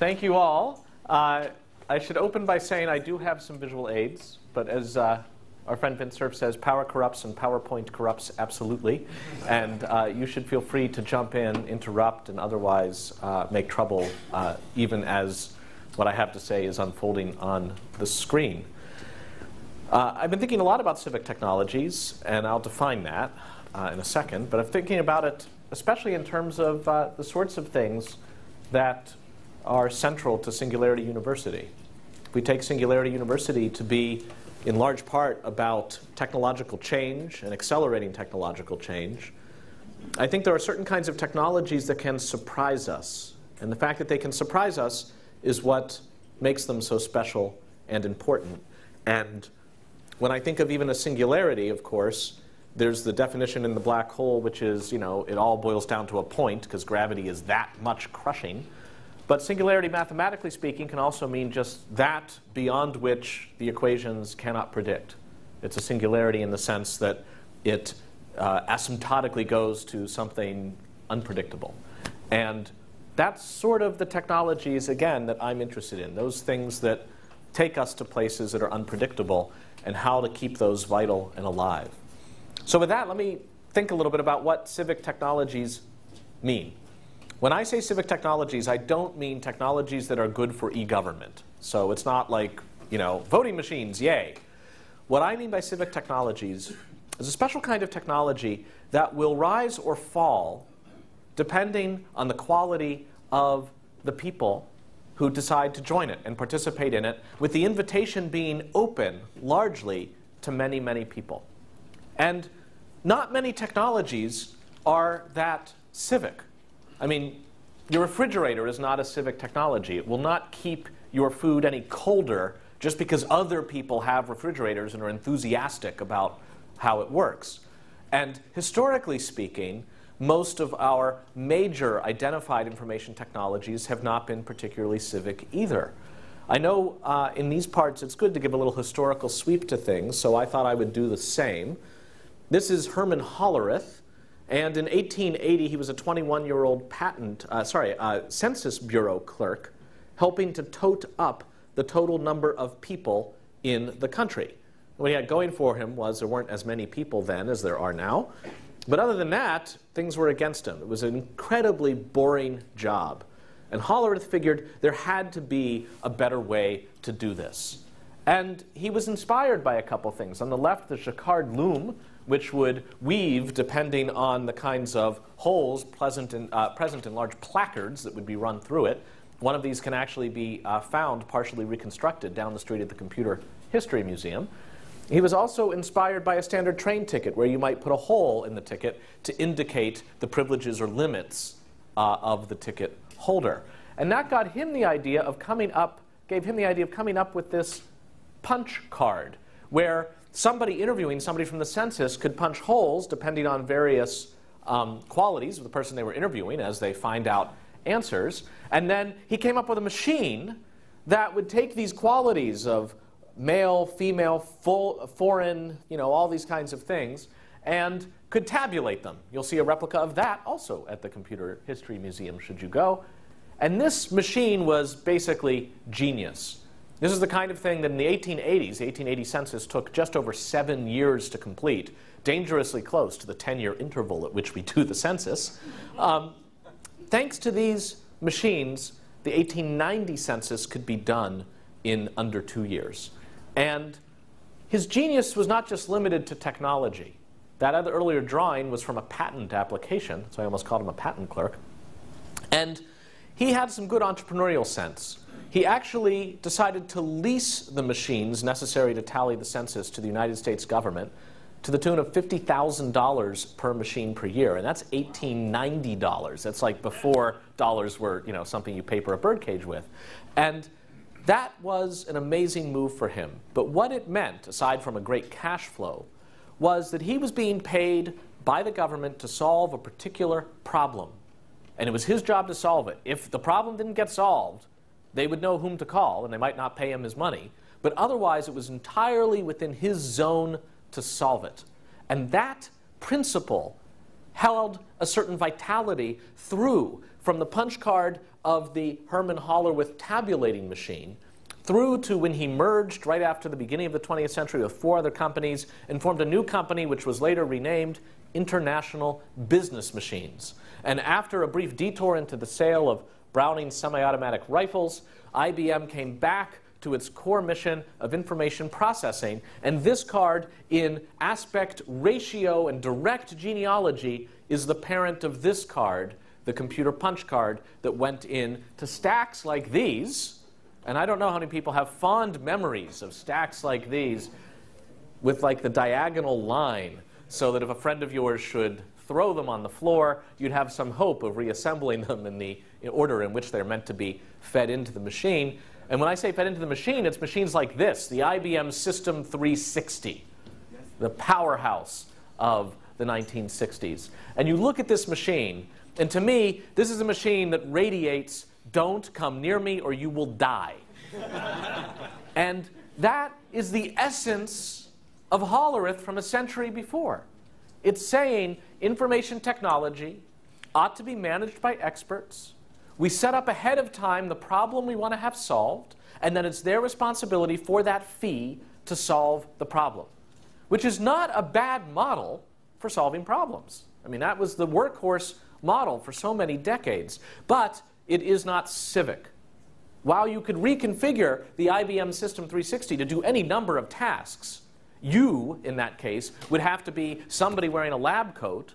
Thank you all. I should open by saying I do have some visual aids, but as our friend Vint Cerf says, power corrupts and PowerPoint corrupts absolutely. And you should feel free to jump in, interrupt, and otherwise make trouble, even as what I have to say is unfolding on the screen. I've been thinking a lot about civic technologies, and I'll define that in a second. But I'm thinking about it especially in terms of the sorts of things that are central to Singularity University. We take Singularity University to be, in large part, about technological change and accelerating technological change. I think there are certain kinds of technologies that can surprise us. And the fact that they can surprise us is what makes them so special and important. And when I think of even a singularity, of course, there's the definition in the black hole, which is, it all boils down to a point, because gravity is that much crushing. But singularity, mathematically speaking, can also mean just that beyond which the equations cannot predict. It's a singularity in the sense that it asymptotically goes to something unpredictable. And that's sort of the technologies, again, that I'm interested in, those things that take us to places that are unpredictable and how to keep those vital and alive. So with that, let me think a little bit about what civic technologies mean. When I say civic technologies, I don't mean technologies that are good for e-government. So it's not like, voting machines, yay. What I mean by civic technologies is a special kind of technology that will rise or fall depending on the quality of the people who decide to join it and participate in it, with the invitation being open largely to many, many people. And not many technologies are that civic. I mean, your refrigerator is not a civic technology. It will not keep your food any colder just because other people have refrigerators and are enthusiastic about how it works. And historically speaking, most of our major identified information technologies have not been particularly civic either. I know in these parts it's good to give a little historical sweep to things, so I thought I would do the same. This is Herman Hollerith. And in 1880, he was a 21-year-old Census Bureau clerk, helping to tote up the total number of people in the country. What he had going for him was there weren't as many people then as there are now. But other than that, things were against him. It was an incredibly boring job. And Hollerith figured there had to be a better way to do this. And he was inspired by a couple things. On the left, the Jacquard loom, which would weave depending on the kinds of holes present in large placards that would be run through it. One of these can actually be found partially reconstructed down the street at the Computer History Museum. He was also inspired by a standard train ticket where you might put a hole in the ticket to indicate the privileges or limits of the ticket holder. And that got him the idea of gave him the idea of coming up with this punch card, where somebody interviewing somebody from the census could punch holes depending on various qualities of the person they were interviewing as they find out answers. And then he came up with a machine that would take these qualities of male, female, foreign, all these kinds of things, and could tabulate them. You'll see a replica of that also at the Computer History Museum should you go. And this machine was basically genius. This is the kind of thing that in the 1880s, the 1880 census took just over 7 years to complete, dangerously close to the 10-year interval at which we do the census. Thanks to these machines, the 1890 census could be done in under 2 years. And his genius was not just limited to technology. That other earlier drawing was from a patent application, so I almost called him a patent clerk. And he had some good entrepreneurial sense. He actually decided to lease the machines necessary to tally the census to the United States government to the tune of $50,000 per machine per year. And that's $1890. That's like before dollars were something you paper a birdcage with. And that was an amazing move for him. But what it meant, aside from a great cash flow, was that he was being paid by the government to solve a particular problem. And it was his job to solve it. If the problem didn't get solved, they would know whom to call, and they might not pay him his money. But otherwise, it was entirely within his zone to solve it. And that principle held a certain vitality through from the punch card of the Herman Hollerith tabulating machine through to when he merged right after the beginning of the 20th century with 4 other companies and formed a new company which was later renamed International Business Machines. And after a brief detour into the sale of Browning semi-automatic rifles, IBM came back to its core mission of information processing, and this card in aspect ratio and direct genealogy is the parent of this card, the computer punch card that went in to stacks like these. And I don't know how many people have fond memories of stacks like these with like the diagonal line, so that if a friend of yours should throw them on the floor, you'd have some hope of reassembling them in the order in which they're meant to be fed into the machine. And when I say fed into the machine, it's machines like this, the IBM System 360, the powerhouse of the 1960s. And you look at this machine, and to me, this is a machine that radiates, "Don't come near me or you will die." And that is the essence of Hollerith from a century before. It's saying information technology ought to be managed by experts. We set up ahead of time the problem we want to have solved, and then it's their responsibility for that fee to solve the problem, which is not a bad model for solving problems. I mean, that was the workhorse model for so many decades, but it is not civic. While you could reconfigure the IBM System 360 to do any number of tasks, you, in that case, would have to be somebody wearing a lab coat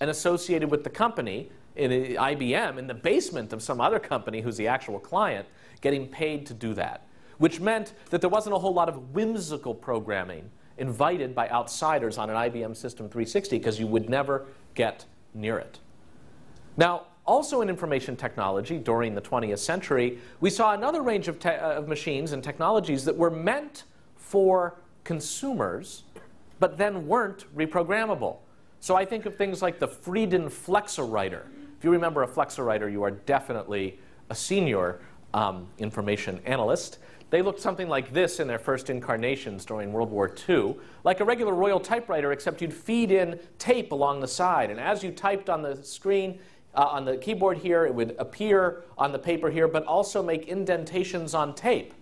and associated with the company, in IBM, in the basement of some other company who's the actual client, getting paid to do that. Which meant that there wasn't a whole lot of whimsical programming invited by outsiders on an IBM System 360, because you would never get near it. Now, also in information technology during the 20th century, we saw another range of machines and technologies that were meant for consumers, but then weren't reprogrammable. So I think of things like the Frieden Flexowriter. If you remember a Flexowriter, you are definitely a senior information analyst. They looked something like this in their first incarnations during World War II, like a regular Royal typewriter, except you'd feed in tape along the side. And as you typed on the screen, on the keyboard here, it would appear on the paper here, but also make indentations on tape.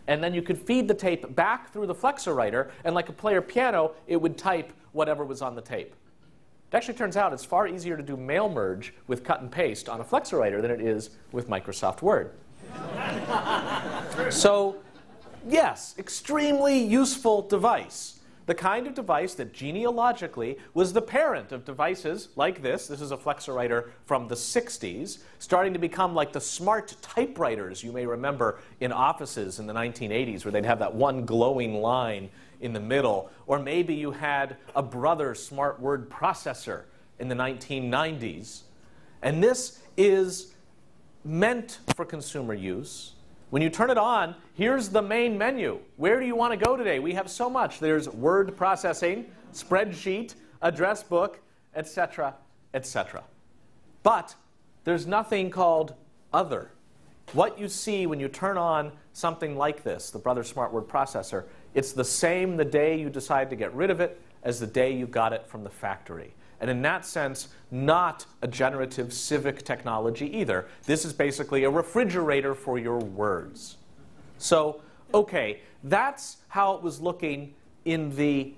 And then you could feed the tape back through the Flexowriter, and like a player piano, it would type whatever was on the tape. It actually turns out it's far easier to do mail merge with cut and paste on a Flexowriter than it is with Microsoft Word. So, yes, extremely useful device. The kind of device that genealogically was the parent of devices like this. This is a Flexowriter from the 60s, starting to become like the smart typewriters you may remember in offices in the 1980s, where they'd have that one glowing line in the middle. Or maybe you had a Brother smart word processor in the 1990s. And this is meant for consumer use. When you turn it on, here's the main menu. Where do you want to go today? We have so much. There's word processing, spreadsheet, address book, etc., etc. But there's nothing called other. What you see when you turn on something like this, the Brother Smart Word Processor, it's the same the day you decide to get rid of it as the day you got it from the factory. And in that sense, not a generative civic technology either. This is basically a refrigerator for your words. So, okay, that's how it was looking in the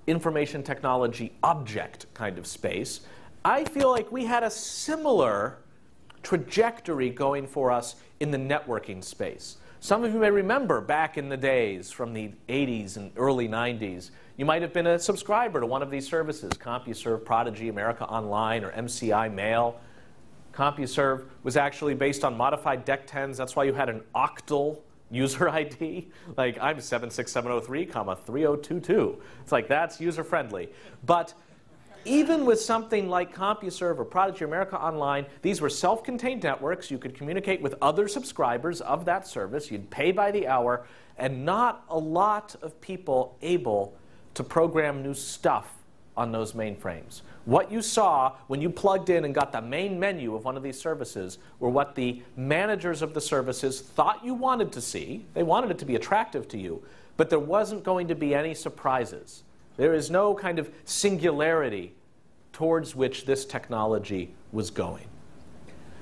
information technology object kind of space. I feel like we had a similar trajectory going for us in the networking space. Some of you may remember back in the days from the 80s and early 90s, you might have been a subscriber to one of these services, CompuServe, Prodigy, America Online, or MCI Mail. CompuServe was actually based on modified DEC10s. That's why you had an octal user ID. Like, I'm 76703, 3022. It's like, that's user-friendly. But even with something like CompuServe or Prodigy or America Online, these were self-contained networks. You could communicate with other subscribers of that service. You'd pay by the hour, and not a lot of people able to program new stuff on those mainframes. What you saw when you plugged in and got the main menu of one of these services were what the managers of the services thought you wanted to see. They wanted it to be attractive to you, but there wasn't going to be any surprises. There is no kind of singularity towards which this technology was going.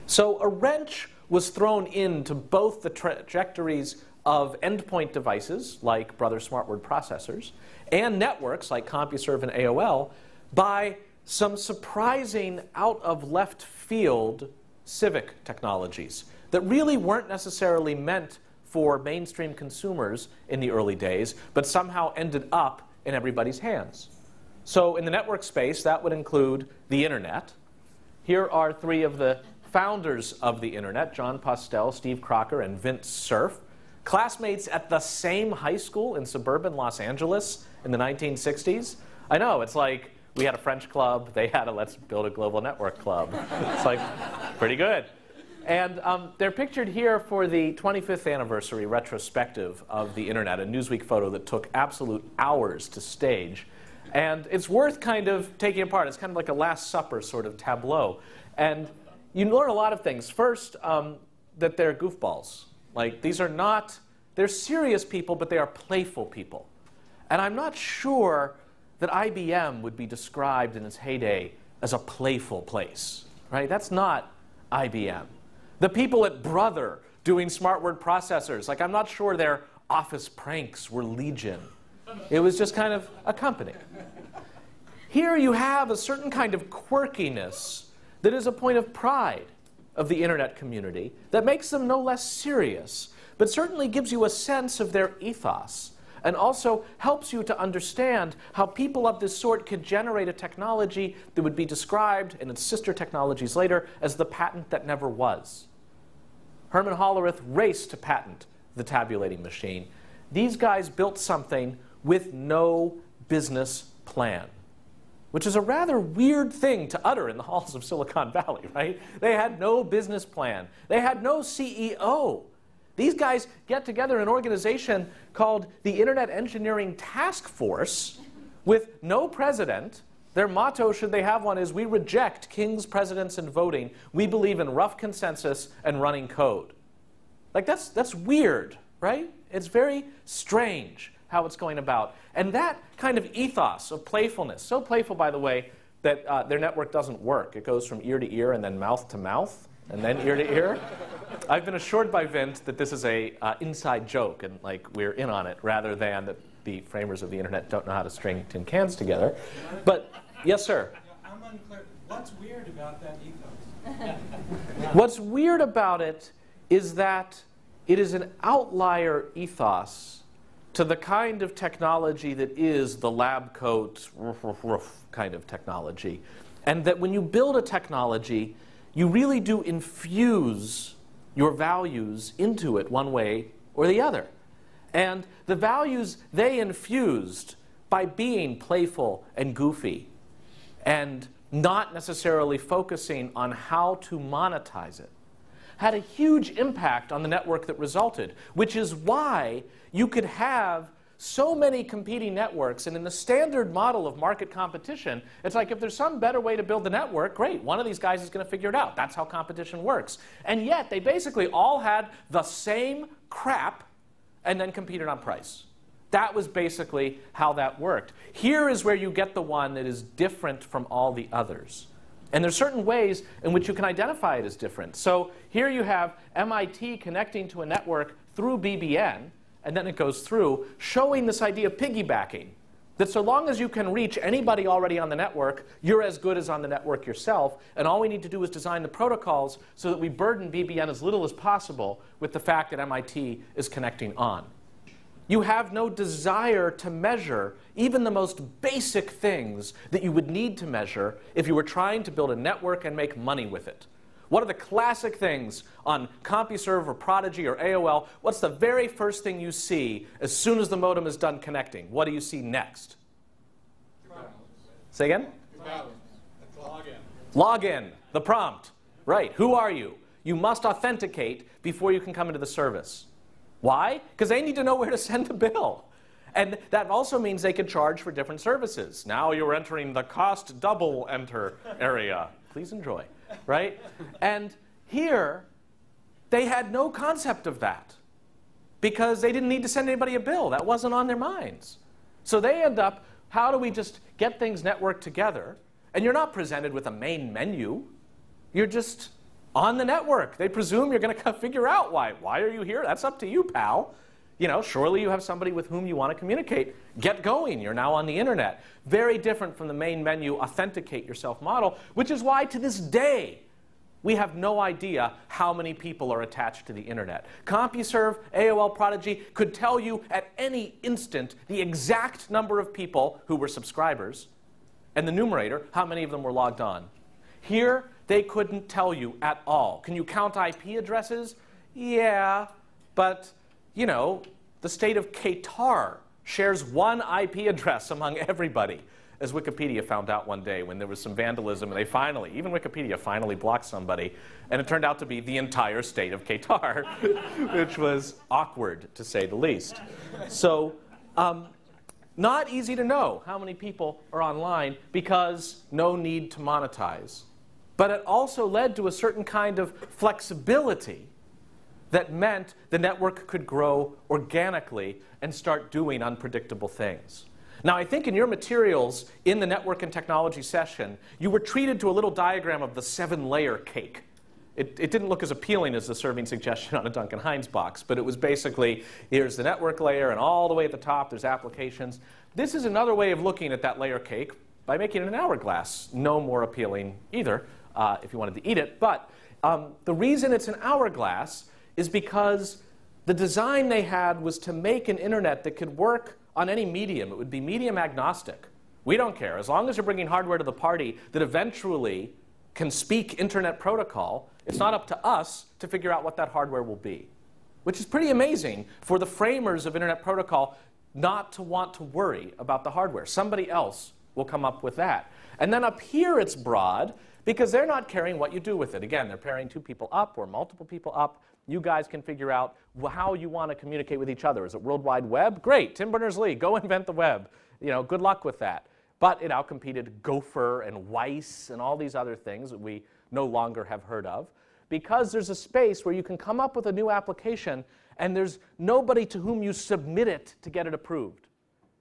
So a wrench was thrown into both the trajectories of endpoint devices, like Brother Smart Word processors, and networks, like CompuServe and AOL, by some surprising out-of-left-field civic technologies that really weren't necessarily meant for mainstream consumers in the early days, but somehow ended up in everybody's hands. So in the network space, that would include the Internet. Here are three of the founders of the Internet, John Postel, Steve Crocker, and Vint Cerf, classmates at the same high school in suburban Los Angeles in the 1960s. I know, it's like we had a French club, they had a let's build a global network club. It's like, pretty good. And they're pictured here for the 25th anniversary retrospective of the Internet, a Newsweek photo that took absolute hours to stage. And it's worth kind of taking apart. It's kind of like a Last Supper sort of tableau. And you learn a lot of things. First, that they're goofballs. Like, these are not, they're serious people, but they are playful people. And I'm not sure that IBM would be described in its heyday as a playful place, right? That's not IBM. The people at Brother doing smart word processors, like, I'm not sure their office pranks were legion. It was just kind of a company. Here you have a certain kind of quirkiness that is a point of pride of the Internet community that makes them no less serious, but certainly gives you a sense of their ethos and also helps you to understand how people of this sort could generate a technology that would be described in its sister technologies later as the patent that never was. Herman Hollerith raced to patent the tabulating machine. These guys built something with no business plan, which is a rather weird thing to utter in the halls of Silicon Valley, right? They had no business plan. They had no CEO. These guys get together in an organization called the Internet Engineering Task Force with no president. Their motto, should they have one, is we reject kings, presidents, and voting. We believe in rough consensus and running code. Like, that's weird, right? It's very strange how it's going about. And that kind of ethos of playfulness, so playful, by the way, that their network doesn't work. It goes from ear to ear and then mouth to mouth and then ear to ear. I've been assured by Vint that this is a inside joke and like we're in on it rather than that the framers of the Internet don't know how to string tin cans together. But yes, sir? I'm unclear. What's weird about that ethos? What's weird about it is that it is an outlier ethos to the kind of technology that is the lab coat kind of technology. And that when you build a technology, you really do infuse your values into it one way or the other. And the values they infused by being playful and goofy and not necessarily focusing on how to monetize it had a huge impact on the network that resulted, which is why you could have so many competing networks. And in the standard model of market competition, it's like if there's some better way to build the network, great, one of these guys is going to figure it out. That's how competition works. And yet, they basically all had the same crap and then competed on price. That was basically how that worked. Here is where you get the one that is different from all the others. And there's certain ways in which you can identify it as different. So here you have MIT connecting to a network through BBN, and then it goes through, showing this idea of piggybacking. That so long as you can reach anybody already on the network, you're as good as on the network yourself. And all we need to do is design the protocols so that we burden BBN as little as possible with the fact that MIT is connecting on. You have no desire to measure even the most basic things that you would need to measure if you were trying to build a network and make money with it. What are the classic things on CompuServe or Prodigy or AOL? What's the very first thing you see as soon as the modem is done connecting? What do you see next? Say again? Login. Login, the prompt. Right, who are you? You must authenticate before you can come into the service. Why? Because they need to know where to send the bill. And that also means they can charge for different services. Now you're entering the cost double enter area. Please enjoy, right? And here, they had no concept of that because they didn't need to send anybody a bill. That wasn't on their minds. So they end up, how do we just get things networked together? And you're not presented with a main menu. You're just on the network. They presume you're going to figure out why. Why are you here? That's up to you, pal. You know, surely you have somebody with whom you want to communicate. Get going. You're now on the internet. Very different from the main menu authenticate yourself model, which is why to this day we have no idea how many people are attached to the internet. CompuServe, AOL Prodigy could tell you at any instant the exact number of people who were subscribers and the numerator, how many of them were logged on. Here, they couldn't tell you at all. Can you count IP addresses? Yeah, but you know, the state of Qatar shares one IP address among everybody, as Wikipedia found out one day when there was some vandalism, and they finally, even Wikipedia finally blocked somebody, and it turned out to be the entire state of Qatar, which was awkward, to say the least. So, not easy to know how many people are online because no need to monetize. But it also led to a certain kind of flexibility that meant the network could grow organically and start doing unpredictable things. Now, I think in your materials in the network and technology session, you were treated to a little diagram of the 7-layer cake. It didn't look as appealing as the serving suggestion on a Duncan Hines box, but it was basically, here's the network layer, and all the way at the top, there's applications. This is another way of looking at that layer cake by making it an hourglass. No more appealing either, if you wanted to eat it. But the reason it's an hourglass is because the design they had was to make an internet that could work on any medium. It would be medium agnostic. We don't care. As long as you're bringing hardware to the party that eventually can speak internet protocol, it's not up to us to figure out what that hardware will be. Which is pretty amazing for the framers of internet protocol not to want to worry about the hardware. Somebody else will come up with that. And then up here it's broad because they're not caring what you do with it. Again, they're pairing 2 people up or multiple people up. You guys can figure out how you want to communicate with each other. Is it World Wide Web? Great, Tim Berners-Lee, go invent the web. You know, good luck with that. But it outcompeted Gopher and Weiss and all these other things that we no longer have heard of, because there's a space where you can come up with a new application and there's nobody to whom you submit it to get it approved.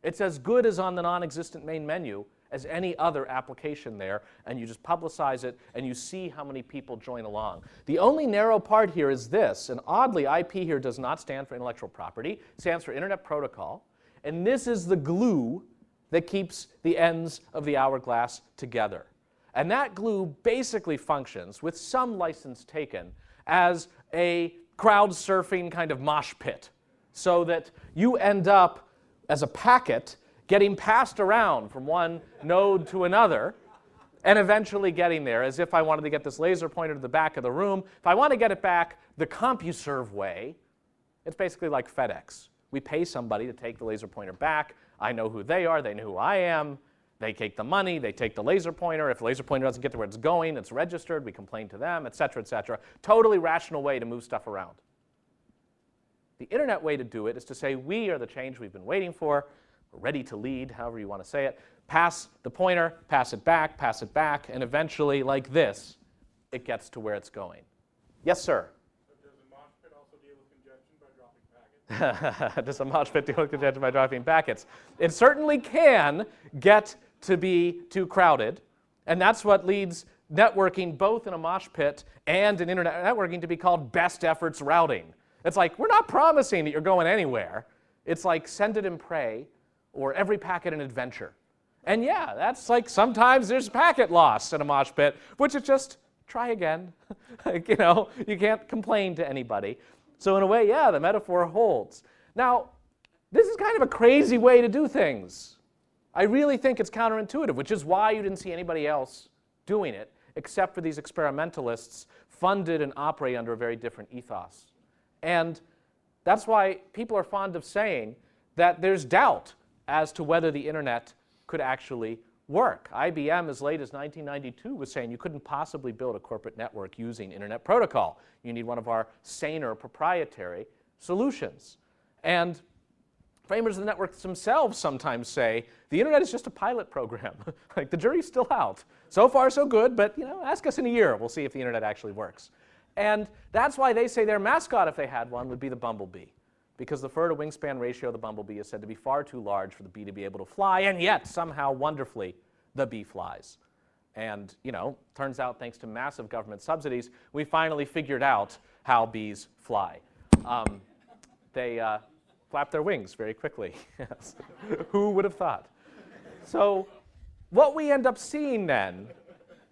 It's as good as on the non-existent main menu as any other application there, and you just publicize it, and you see how many people join along. The only narrow part here is this, and oddly, IP here does not stand for intellectual property. It stands for Internet Protocol, and this is the glue that keeps the ends of the hourglass together. And that glue basically functions, with some license taken, as a crowd surfing kind of mosh pit, so that you end up, as a packet, getting passed around from one node to another, and eventually getting there, as if I wanted to get this laser pointer to the back of the room. If I want to get it back the CompuServe way, it's basically like FedEx. We pay somebody to take the laser pointer back. I know who they are. They know who I am. They take the money. They take the laser pointer. If the laser pointer doesn't get to where it's going, it's registered. We complain to them, et cetera, et cetera. Totally rational way to move stuff around. The internet way to do it is to say, we are the change we've been waiting for. We're ready to lead, however you want to say it. Pass the pointer, pass it back, and eventually, like this, it gets to where it's going. Yes, sir? So does a mosh pit also deal with congestion by dropping packets? Does a mosh pit deal with congestion by dropping packets? It certainly can get to be too crowded, and that's what leads networking, both in a mosh pit and in internet networking, to be called best efforts routing. It's like, we're not promising that you're going anywhere. It's like send it and pray, or every packet an adventure. And yeah, that's like sometimes there's packet loss in a mosh pit, which is just try again. Like, you know, you can't complain to anybody. So in a way, yeah, the metaphor holds. Now, this is kind of a crazy way to do things. I really think it's counterintuitive, which is why you didn't see anybody else doing it, except for these experimentalists funded and operate under a very different ethos. And that's why people are fond of saying that there's doubt as to whether the internet could actually work. IBM, as late as 1992, was saying you couldn't possibly build a corporate network using internet protocol. You need one of our saner proprietary solutions. And framers of the networks themselves sometimes say the internet is just a pilot program. Like, the jury's still out. So far, so good, but you know, ask us in a year. We'll see if the internet actually works. And that's why they say their mascot, if they had one, would be the bumblebee. Because the fur to wingspan ratio of the bumblebee is said to be far too large for the bee to be able to fly, and yet, somehow, wonderfully, the bee flies. And, turns out thanks to massive government subsidies, we finally figured out how bees fly. They flap their wings very quickly. Yes. Who would have thought? So what we end up seeing then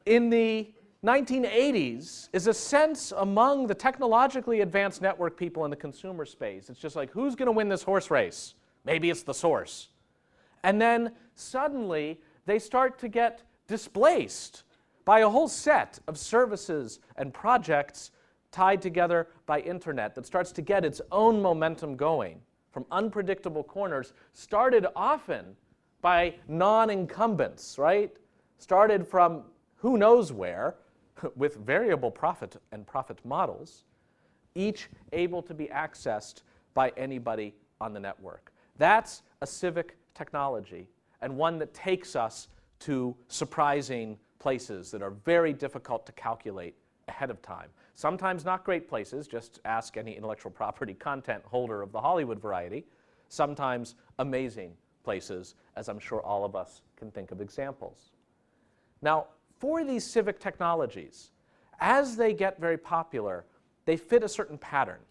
in the 1980s is a sense among the technologically advanced network people in the consumer space. It's just like, who's going to win this horse race? Maybe it's the source. And then suddenly they start to get displaced by a whole set of services and projects tied together by internet that starts to get its own momentum going from unpredictable corners, started often by non-incumbents, right? Started from who knows where, with variable profit and profit models, each able to be accessed by anybody on the network. That's a civic technology, and one that takes us to surprising places that are very difficult to calculate ahead of time. Sometimes not great places, just ask any intellectual property content holder of the Hollywood variety. Sometimes amazing places, as I'm sure all of us can think of examples. Now, for these civic technologies, as they get very popular, they fit a certain pattern,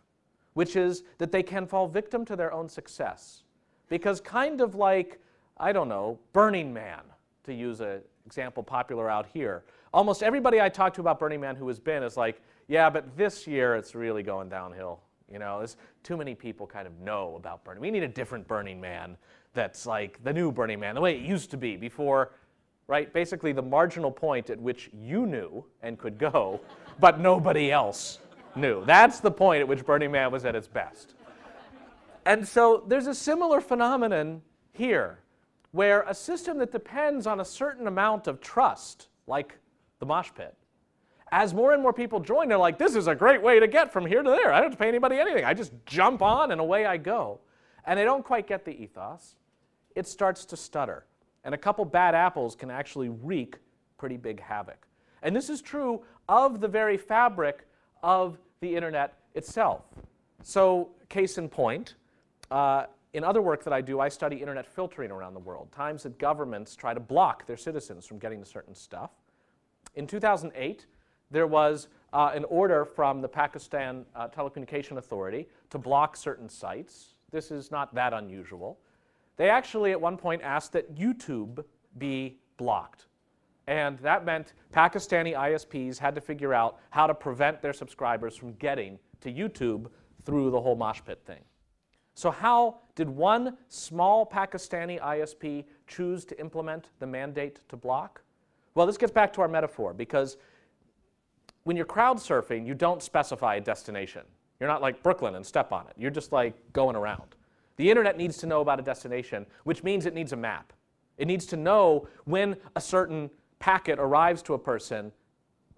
which is that they can fall victim to their own success. Because kind of like, I don't know, Burning Man, to use an example popular out here, almost everybody I talk to about Burning Man who has been is like, yeah, but this year it's really going downhill. There's too many people kind of know about Burning. We need a different Burning Man that's like the new Burning Man, the way it used to be before, right? Basically the marginal point at which you knew and could go, but nobody else knew. That's the point at which Burning Man was at its best. And so there's a similar phenomenon here, where a system that depends on a certain amount of trust, like the mosh pit, as more and more people join, they're like, this is a great way to get from here to there. I don't have to pay anybody anything. I just jump on and away I go. And they don't quite get the ethos. It starts to stutter. And a couple bad apples can actually wreak pretty big havoc. And this is true of the very fabric of the internet itself. So, case in point, in other work that I do, I study internet filtering around the world, times that governments try to block their citizens from getting to certain stuff. In 2008, there was an order from the Pakistan Telecommunication Authority to block certain sites. This is not that unusual. They actually at one point asked that YouTube be blocked. And that meant Pakistani ISPs had to figure out how to prevent their subscribers from getting to YouTube through the whole mosh pit thing. So how did one small Pakistani ISP choose to implement the mandate to block? Well, this gets back to our metaphor, because when you're crowd surfing, you don't specify a destination. You're not like Brooklyn and step on it. You're just like going around. The internet needs to know about a destination, which means it needs a map. It needs to know when a certain packet arrives to a person,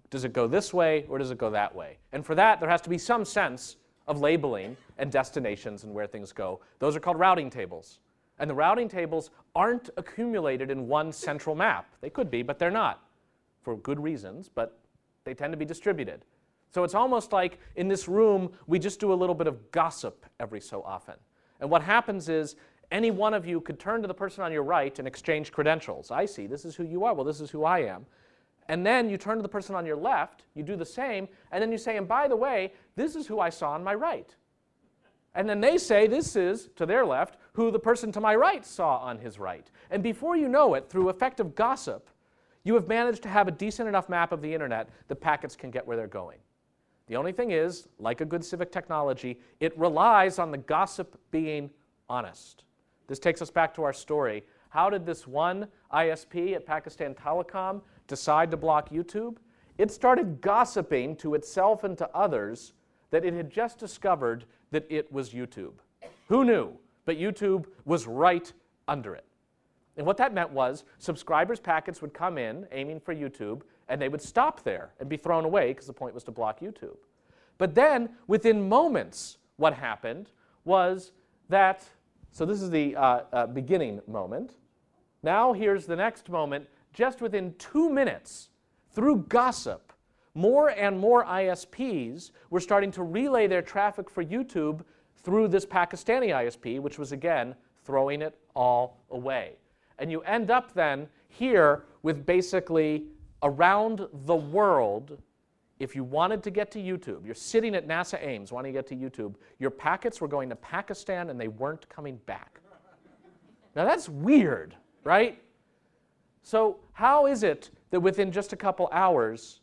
does it go this way or does it go that way? And for that, there has to be some sense of labeling and destinations and where things go. Those are called routing tables. And the routing tables aren't accumulated in one central map. They could be, but they're not, for good reasons, but they tend to be distributed. So it's almost like in this room, we just do a little bit of gossip every so often. And what happens is any one of you could turn to the person on your right and exchange credentials. I see, this is who you are. Well, this is who I am. And then you turn to the person on your left, you do the same, and then you say, and by the way, this is who I saw on my right. And then they say, this is, to their left, who the person to my right saw on his right. And before you know it, through effective gossip, you have managed to have a decent enough map of the internet that packets can get where they're going. The only thing is, like a good civic technology, it relies on the gossip being honest. This takes us back to our story. How did this one ISP at Pakistan Telecom decide to block YouTube? It started gossiping to itself and to others that it had just discovered that it was YouTube. Who knew? But YouTube was right under it. And what that meant was subscribers' packets would come in aiming for YouTube, and they would stop there and be thrown away because the point was to block YouTube. But then, within moments, what happened was that, so this is the beginning moment. Now here's the next moment. Just within 2 minutes, through gossip, more and more ISPs were starting to relay their traffic for YouTube through this Pakistani ISP, which was, again, throwing it all away. And you end up then here with basically around the world, if you wanted to get to YouTube, you're sitting at NASA Ames wanting to get to YouTube, your packets were going to Pakistan and they weren't coming back. Now that's weird, right? So how is it that within just a couple hours,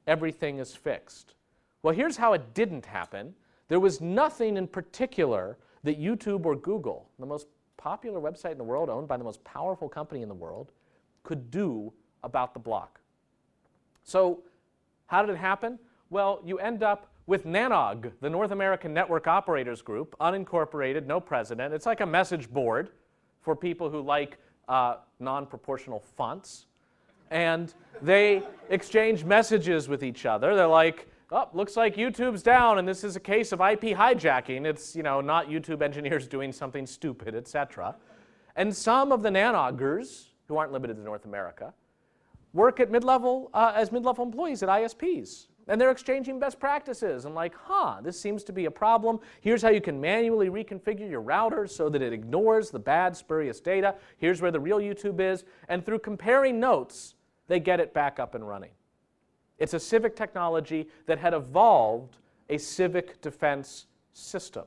everything is fixed? Well, here's how it didn't happen. There was nothing in particular that YouTube or Google, the most popular website in the world, owned by the most powerful company in the world, could do about the block. So how did it happen? Well, you end up with NANOG, the North American Network Operators Group, unincorporated, no president. It's like a message board for people who like non-proportional fonts. And they exchange messages with each other. They're like, oh, looks like YouTube's down, and this is a case of IP hijacking. It's, not YouTube engineers doing something stupid, etc. And some of the NANOGers, who aren't limited to North America, work at mid-level as mid-level employees at ISPs. And they're exchanging best practices. I'm like, this seems to be a problem. Here's how you can manually reconfigure your router so that it ignores the bad, spurious data. Here's where the real YouTube is. And through comparing notes, they get it back up and running. It's a civic technology that had evolved a civic defense system.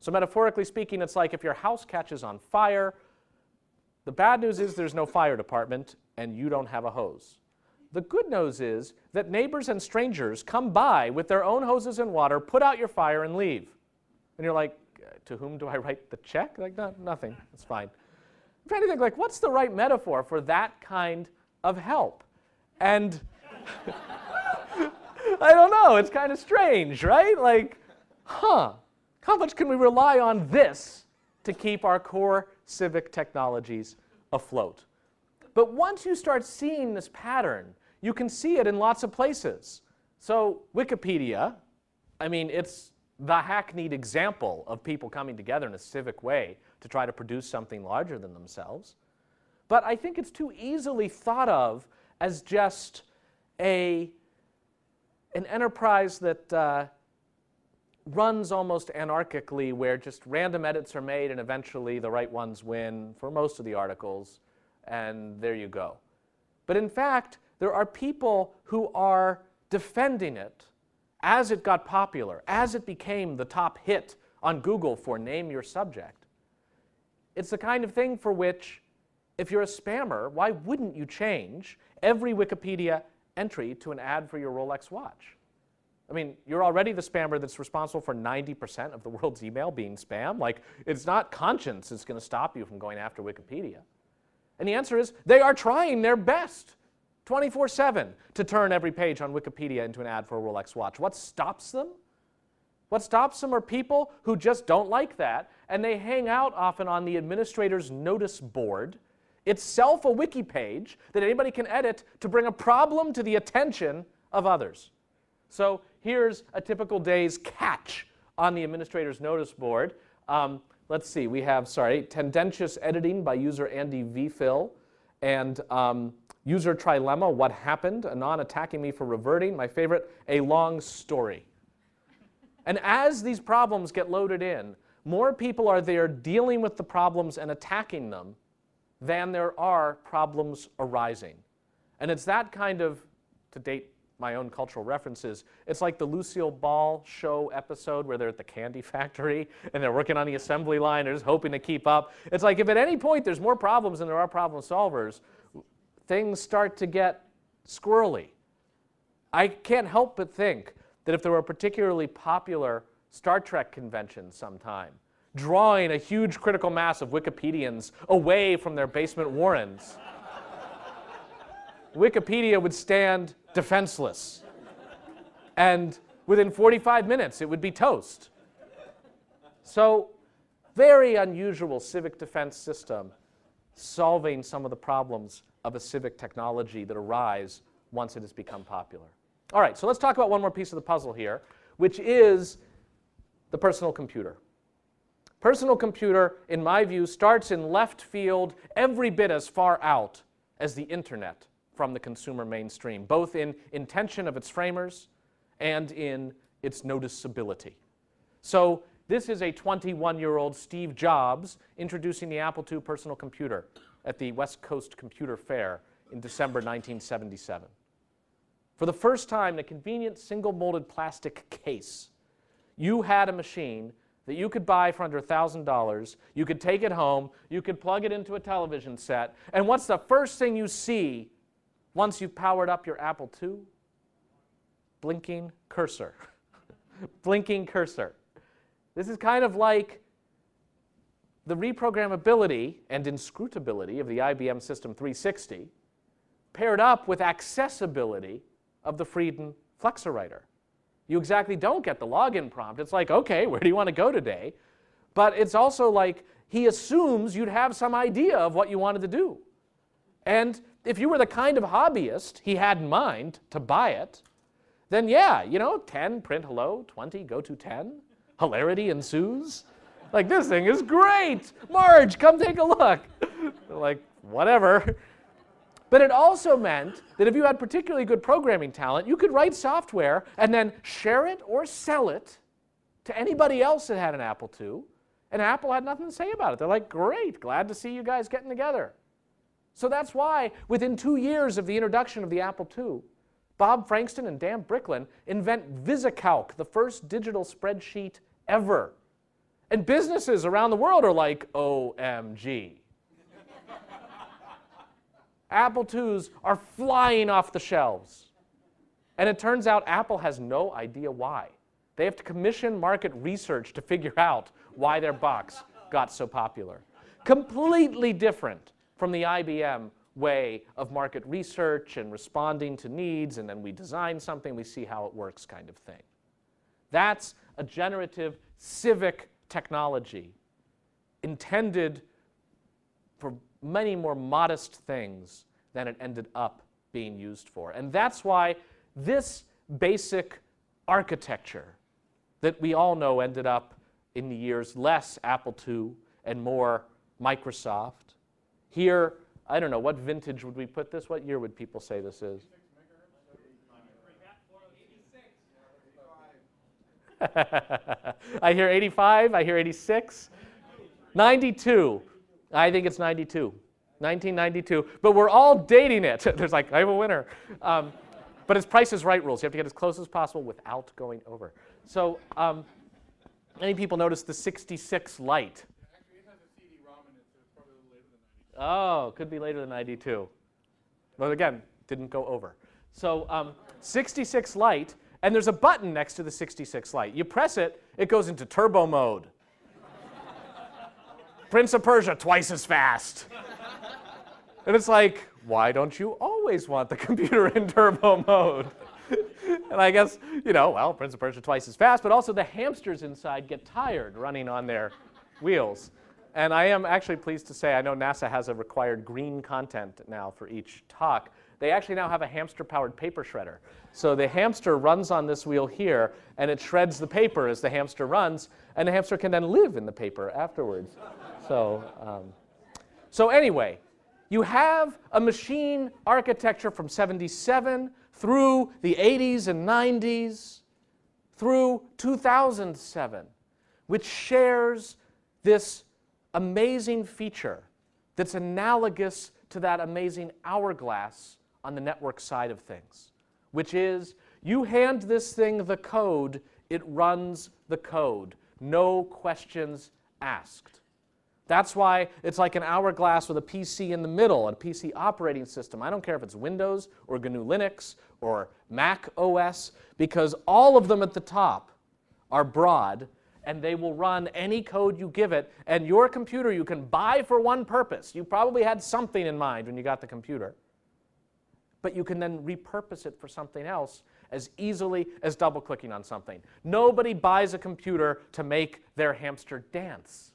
So metaphorically speaking, it's like if your house catches on fire, the bad news is there's no fire department and you don't have a hose. The good news is that neighbors and strangers come by with their own hoses and water, put out your fire, and leave. And you're like, to whom do I write the check? Like, no, nothing. It's fine. I'm trying to think, like, what's the right metaphor for that kind of help? And I don't know. It's kind of strange, right? Like, how much can we rely on this to keep our core civic technologies afloat? But once you start seeing this pattern, you can see it in lots of places. So Wikipedia, I mean, it's the hackneyed example of people coming together in a civic way to try to produce something larger than themselves. But I think it's too easily thought of as just an enterprise that runs almost anarchically, where just random edits are made and eventually the right ones win for most of the articles. And there you go. But in fact, there are people who are defending it as it got popular, as it became the top hit on Google for Name Your Subject. It's the kind of thing for which, if you're a spammer, why wouldn't you change every Wikipedia entry to an ad for your Rolex watch? I mean, you're already the spammer that's responsible for 90% of the world's email being spam. Like, it's not conscience that's going to stop you from going after Wikipedia. And the answer is they are trying their best 24/7 to turn every page on Wikipedia into an ad for a Rolex watch. What stops them? What stops them are people who just don't like that, and they hang out often on the administrator's notice board, itself a wiki page that anybody can edit to bring a problem to the attention of others. So here's a typical day's catch on the administrator's notice board. Let's see, we have, tendentious editing by user Andy VFill, and user trilemma, what happened, Anon attacking me for reverting, my favorite, a long story. And as these problems get loaded in, more people are there dealing with the problems and attacking them than there are problems arising. And it's that kind of, to date my own cultural references, it's like the Lucille Ball show episode where they're at the candy factory and they're working on the assembly line, they're just hoping to keep up. It's like if at any point there's more problems than there are problem solvers, things start to get squirrely. I can't help but think that if there were a particularly popular Star Trek convention sometime, drawing a huge critical mass of Wikipedians away from their basement warrens, Wikipedia would stand defenseless. And within 45 minutes, it would be toast. So, very unusual civic defense system solving some of the problems of a civic technology that arise once it has become popular. All right, so let's talk about one more piece of the puzzle here, which is the personal computer. Personal computer, in my view, starts in left field every bit as far out as the internet from the consumer mainstream, both in intention of its framers and in its noticeability. So this is a 21-year-old Steve Jobs introducing the Apple II personal computer at the West Coast Computer Fair in December 1977. For the first time in a convenient single-molded plastic case, you had a machine that you could buy for under $1,000. You could take it home. You could plug it into a television set. And what's the first thing you see once you've powered up your Apple II? Blinking cursor. Blinking cursor. This is kind of like the reprogrammability and inscrutability of the IBM System 360 paired up with accessibility of the Friden Flexowriter. You exactly don't get the login prompt. It's like, okay, where do you want to go today? But it's also like he assumes you'd have some idea of what you wanted to do. And if you were the kind of hobbyist he had in mind to buy it, then yeah, 10, print hello, 20, go to 10. Hilarity ensues. Like, this thing is great. Marge, come take a look. Like, whatever. But it also meant that if you had particularly good programming talent, you could write software and then share it or sell it to anybody else that had an Apple II, and Apple had nothing to say about it. They're like, great, glad to see you guys getting together. So that's why, within 2 years of the introduction of the Apple II, Bob Frankston and Dan Bricklin invent VisiCalc, the first digital spreadsheet ever. And businesses around the world are like, OMG. Apple IIs are flying off the shelves. And it turns out Apple has no idea why. They have to commission market research to figure out why their box got so popular. Completely different from the IBM way of market research and responding to needs, and then we design something, we see how it works kind of thing. That's a generative civic technology intended for many more modest things than it ended up being used for. And that's why this basic architecture that we all know ended up in the years less Apple II and more Microsoft. Here, I don't know, what vintage would we put this? What year would people say this is? I hear 85, I hear 86. 92. I think it's 92. 1992. But we're all dating it. There's like, I have a winner. But it's Price is Right rules. You have to get as close as possible without going over. So many people notice the 66 Lite. Actually, it has a CD-ROM in it, so it's probably a little later than 92. Oh, could be later than 92. But again, didn't go over. So 66 Lite, and there's a button next to the 66 Lite. You press it, it goes into turbo mode. Prince of Persia, twice as fast. And it's like, why don't you always want the computer in turbo mode? And I guess, well, Prince of Persia twice as fast, but also the hamsters inside get tired running on their wheels. And I am actually pleased to say, I know NASA has a required green content now for each talk. They actually now have a hamster-powered paper shredder. So the hamster runs on this wheel here, and it shreds the paper as the hamster runs, and the hamster can then live in the paper afterwards. So anyway, you have a machine architecture from 77 through the 80s and 90s through 2007, which shares this amazing feature that's analogous to that amazing hourglass on the network side of things, which is you hand this thing the code, it runs the code. No questions asked. That's why it's like an hourglass with a PC in the middle, a PC operating system. I don't care if it's Windows or GNU Linux or Mac OS, because all of them at the top are broad, and they will run any code you give it. And your computer you can buy for one purpose. You probably had something in mind when you got the computer. But you can then repurpose it for something else as easily as double-clicking on something. Nobody buys a computer to make their hamster dance.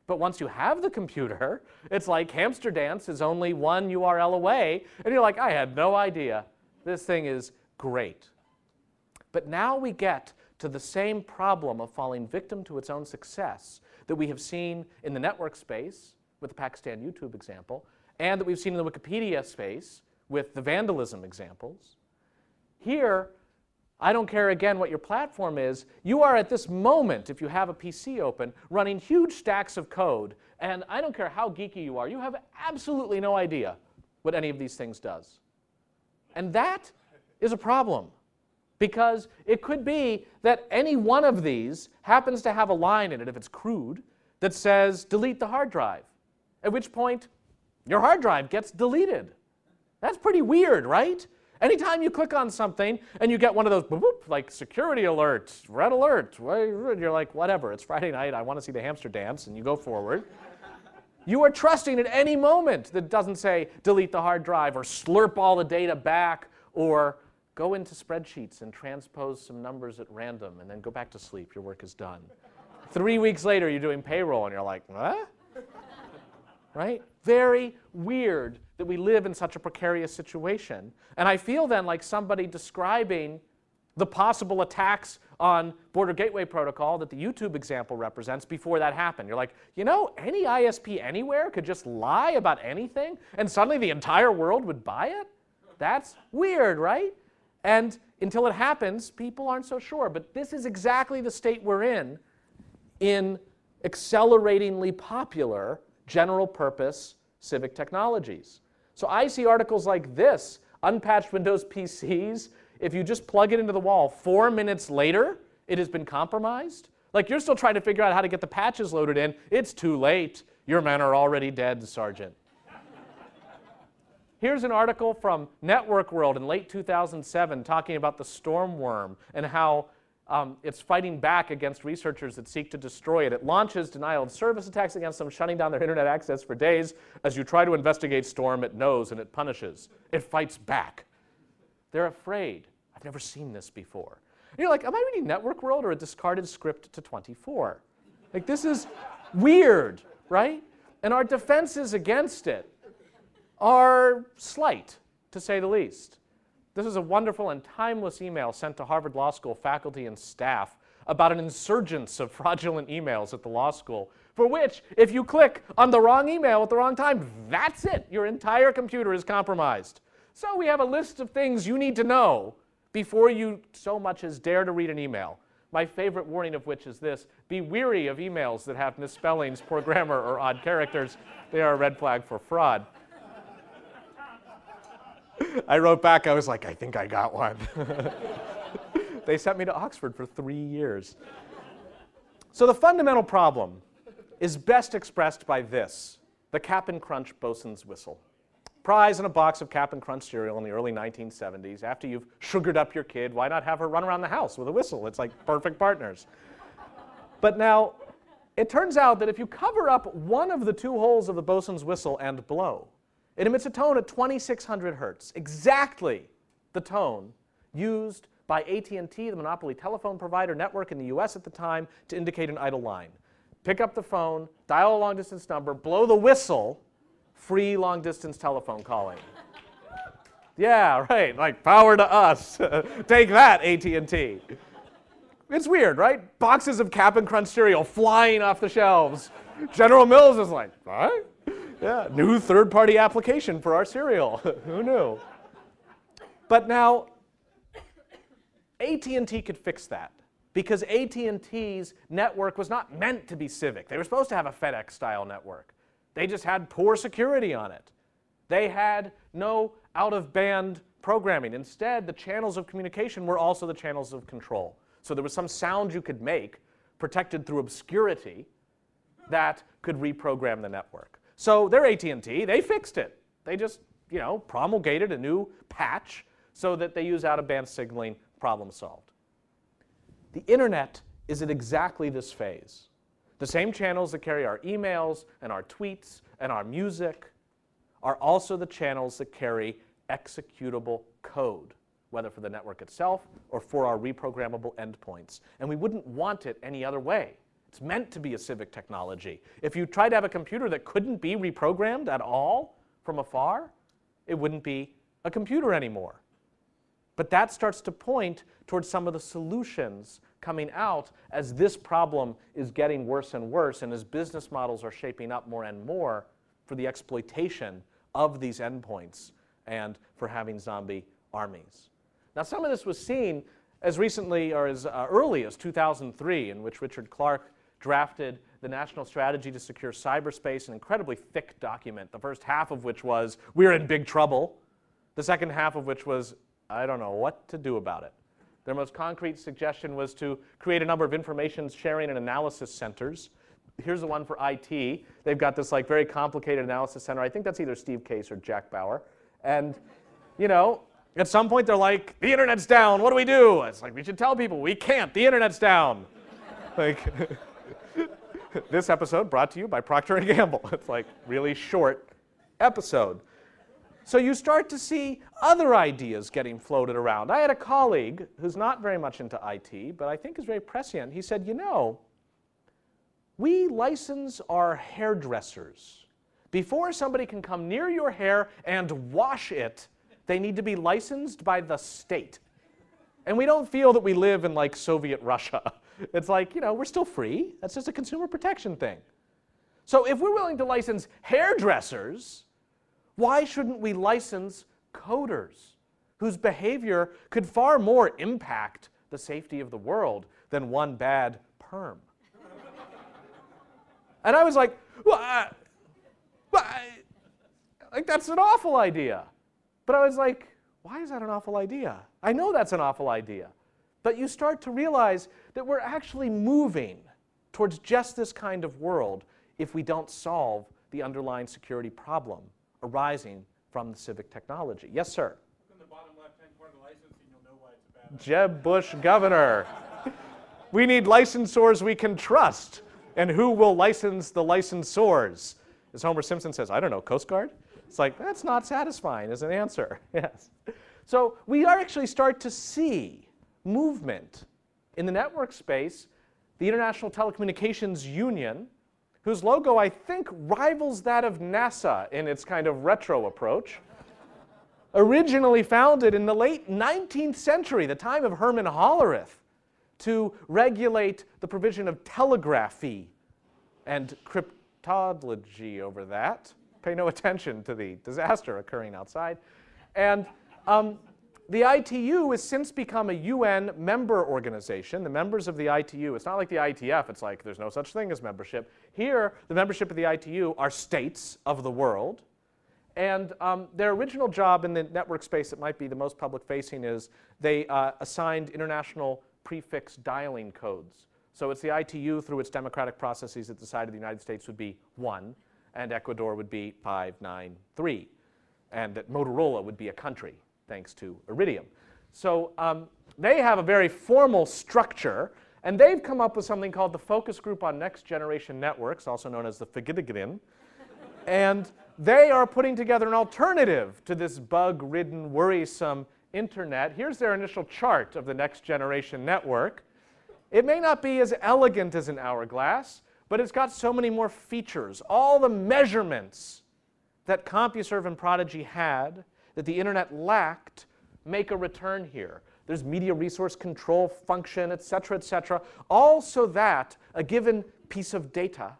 But once you have the computer, it's like hamster dance is only one URL away, and you're like, I had no idea. This thing is great. But now we get to the same problem of falling victim to its own success that we have seen in the network space with the Pakistan YouTube example, and that we've seen in the Wikipedia space with the vandalism examples. Here, I don't care, again, what your platform is. You are at this moment, if you have a PC open, running huge stacks of code. And I don't care how geeky you are. You have absolutely no idea what any of these things does. And that is a problem. Because it could be that any one of these happens to have a line in it, if it's crude, that says delete the hard drive, at which point your hard drive gets deleted. That's pretty weird, right? Anytime you click on something and you get one of those boop, boop, like security alert, red alert, you're like, whatever, it's Friday night, I want to see the hamster dance, and you go forward. You are trusting at any moment that it doesn't say delete the hard drive or slurp all the data back or go into spreadsheets and transpose some numbers at random and then go back to sleep. Your work is done. 3 weeks later, you're doing payroll and you're like, what? Right? Very weird that we live in such a precarious situation. And I feel then like somebody describing the possible attacks on Border Gateway Protocol that the YouTube example represents before that happened. You're like, you know, any ISP anywhere could just lie about anything and suddenly the entire world would buy it? That's weird, right? And until it happens, people aren't so sure. But this is exactly the state we're in acceleratingly popular general purpose civic technologies. So I see articles like this, unpatched Windows PCs, if you just plug it into the wall, 4 minutes later, it has been compromised. Like you're still trying to figure out how to get the patches loaded in. It's too late. Your men are already dead, Sergeant. Here's an article from Network World in late 2007 talking about the storm worm and how it's fighting back against researchers that seek to destroy it. It launches denial of service attacks against them, shutting down their internet access for days. As you try to investigate Storm, it knows and it punishes. It fights back. They're afraid. I've never seen this before. And you're like, am I reading Network World or a discarded script to 24? Like, this is weird, right? And our defenses against it are slight, to say the least. This is a wonderful and timeless email sent to Harvard Law School faculty and staff about an insurgence of fraudulent emails at the law school, for which, if you click on the wrong email at the wrong time, that's it. Your entire computer is compromised. So we have a list of things you need to know before you so much as dare to read an email. My favorite warning of which is this: be weary of emails that have misspellings, poor grammar, or odd characters. They are a red flag for fraud. I wrote back, I was like, I think I got one. They sent me to Oxford for 3 years. So the fundamental problem is best expressed by this: the Cap'n Crunch bosun's whistle. Prize in a box of Cap'n Crunch cereal in the early 1970s. After you've sugared up your kid, why not have her run around the house with a whistle? It's like perfect partners. But now, it turns out that if you cover up one of the two holes of the bosun's whistle and blow, it emits a tone at 2600 hertz, exactly the tone used by AT&T, the monopoly telephone provider network in the US at the time, to indicate an idle line. Pick up the phone, dial a long-distance number, blow the whistle, free long-distance telephone calling. Yeah, right, like power to us. Take that, AT&T. It's weird, right? Boxes of Cap'n Crunch cereal flying off the shelves. General Mills is like, what? Yeah, new third-party application for our cereal. Who knew? But now, AT&T could fix that because AT&T's network was not meant to be civic. They were supposed to have a FedEx-style network. They just had poor security on it. They had no out-of-band programming. Instead, the channels of communication were also the channels of control. So there was some sound you could make, protected through obscurity, that could reprogram the network. So they're AT&T. They fixed it. They just, promulgated a new patch so that they use out-of-band signaling. Problem solved. The internet is at exactly this phase. The same channels that carry our emails and our tweets and our music are also the channels that carry executable code, whether for the network itself or for our reprogrammable endpoints. And we wouldn't want it any other way. It's meant to be a civic technology. If you tried to have a computer that couldn't be reprogrammed at all from afar, it wouldn't be a computer anymore. But that starts to point towards some of the solutions coming out as this problem is getting worse and worse and as business models are shaping up more and more for the exploitation of these endpoints and for having zombie armies. Now, some of this was seen as recently or as early as 2003, in which Richard Clarke drafted the National Strategy to Secure Cyberspace, an incredibly thick document, the first half of which was, we're in big trouble, the second half of which was, I don't know what to do about it. Their most concrete suggestion was to create a number of information sharing and analysis centers. Here's the one for IT. They've got this like very complicated analysis center. I think that's either Steve Case or Jack Bauer. And, you know, at some point they're like, the internet's down, what do we do? It's like, we should tell people, we can't, the internet's down. Like, this episode brought to you by Procter & Gamble. It's like really short episode. So you start to see other ideas getting floated around. I had a colleague who's not very much into IT, but I think is very prescient. He said, you know, we license our hairdressers. Before somebody can come near your hair and wash it, they need to be licensed by the state. And we don't feel that we live in like Soviet Russia. It's like, you know, we're still free. That's just a consumer protection thing. So if we're willing to license hairdressers, why shouldn't we license coders whose behavior could far more impact the safety of the world than one bad perm? And I was like, like that's an awful idea. But I was like, why is that an awful idea? I know that's an awful idea. But you start to realize that we're actually moving towards just this kind of world if we don't solve the underlying security problem arising from the civic technology. Yes, sir? Look in the bottom left-hand corner of the licensing, you'll know why it's a bad idea. Jeb Bush governor. We need licensors we can trust. And who will license the licensors? As Homer Simpson says, I don't know, Coast Guard? It's like, that's not satisfying as an answer. Yes. So we actually start to see movement in the network space. The International Telecommunications Union, whose logo I think rivals that of NASA in its kind of retro approach, originally founded in the late 19th century, the time of Herman Hollerith, to regulate the provision of telegraphy and cryptology over that. Pay no attention to the disaster occurring outside. And the ITU has since become a UN member organization. The members of the ITU, it's not like the ITF, it's like there's no such thing as membership. Here, the membership of the ITU are states of the world. And their original job in the network space that might be the most public-facing is they assigned international prefix dialing codes. So it's the ITU through its democratic processes that decided the United States would be 1, and Ecuador would be 593, and that Motorola would be a country, thanks to Iridium. So they have a very formal structure, and they've come up with something called the Focus Group on Next Generation Networks, also known as the FGIDGIN. And they are putting together an alternative to this bug-ridden, worrisome internet. Here's their initial chart of the next generation network. It may not be as elegant as an hourglass, but it's got so many more features. All the measurements that CompuServe and Prodigy had that the internet lacked make a return here. There's media resource control function, et cetera, all so that a given piece of data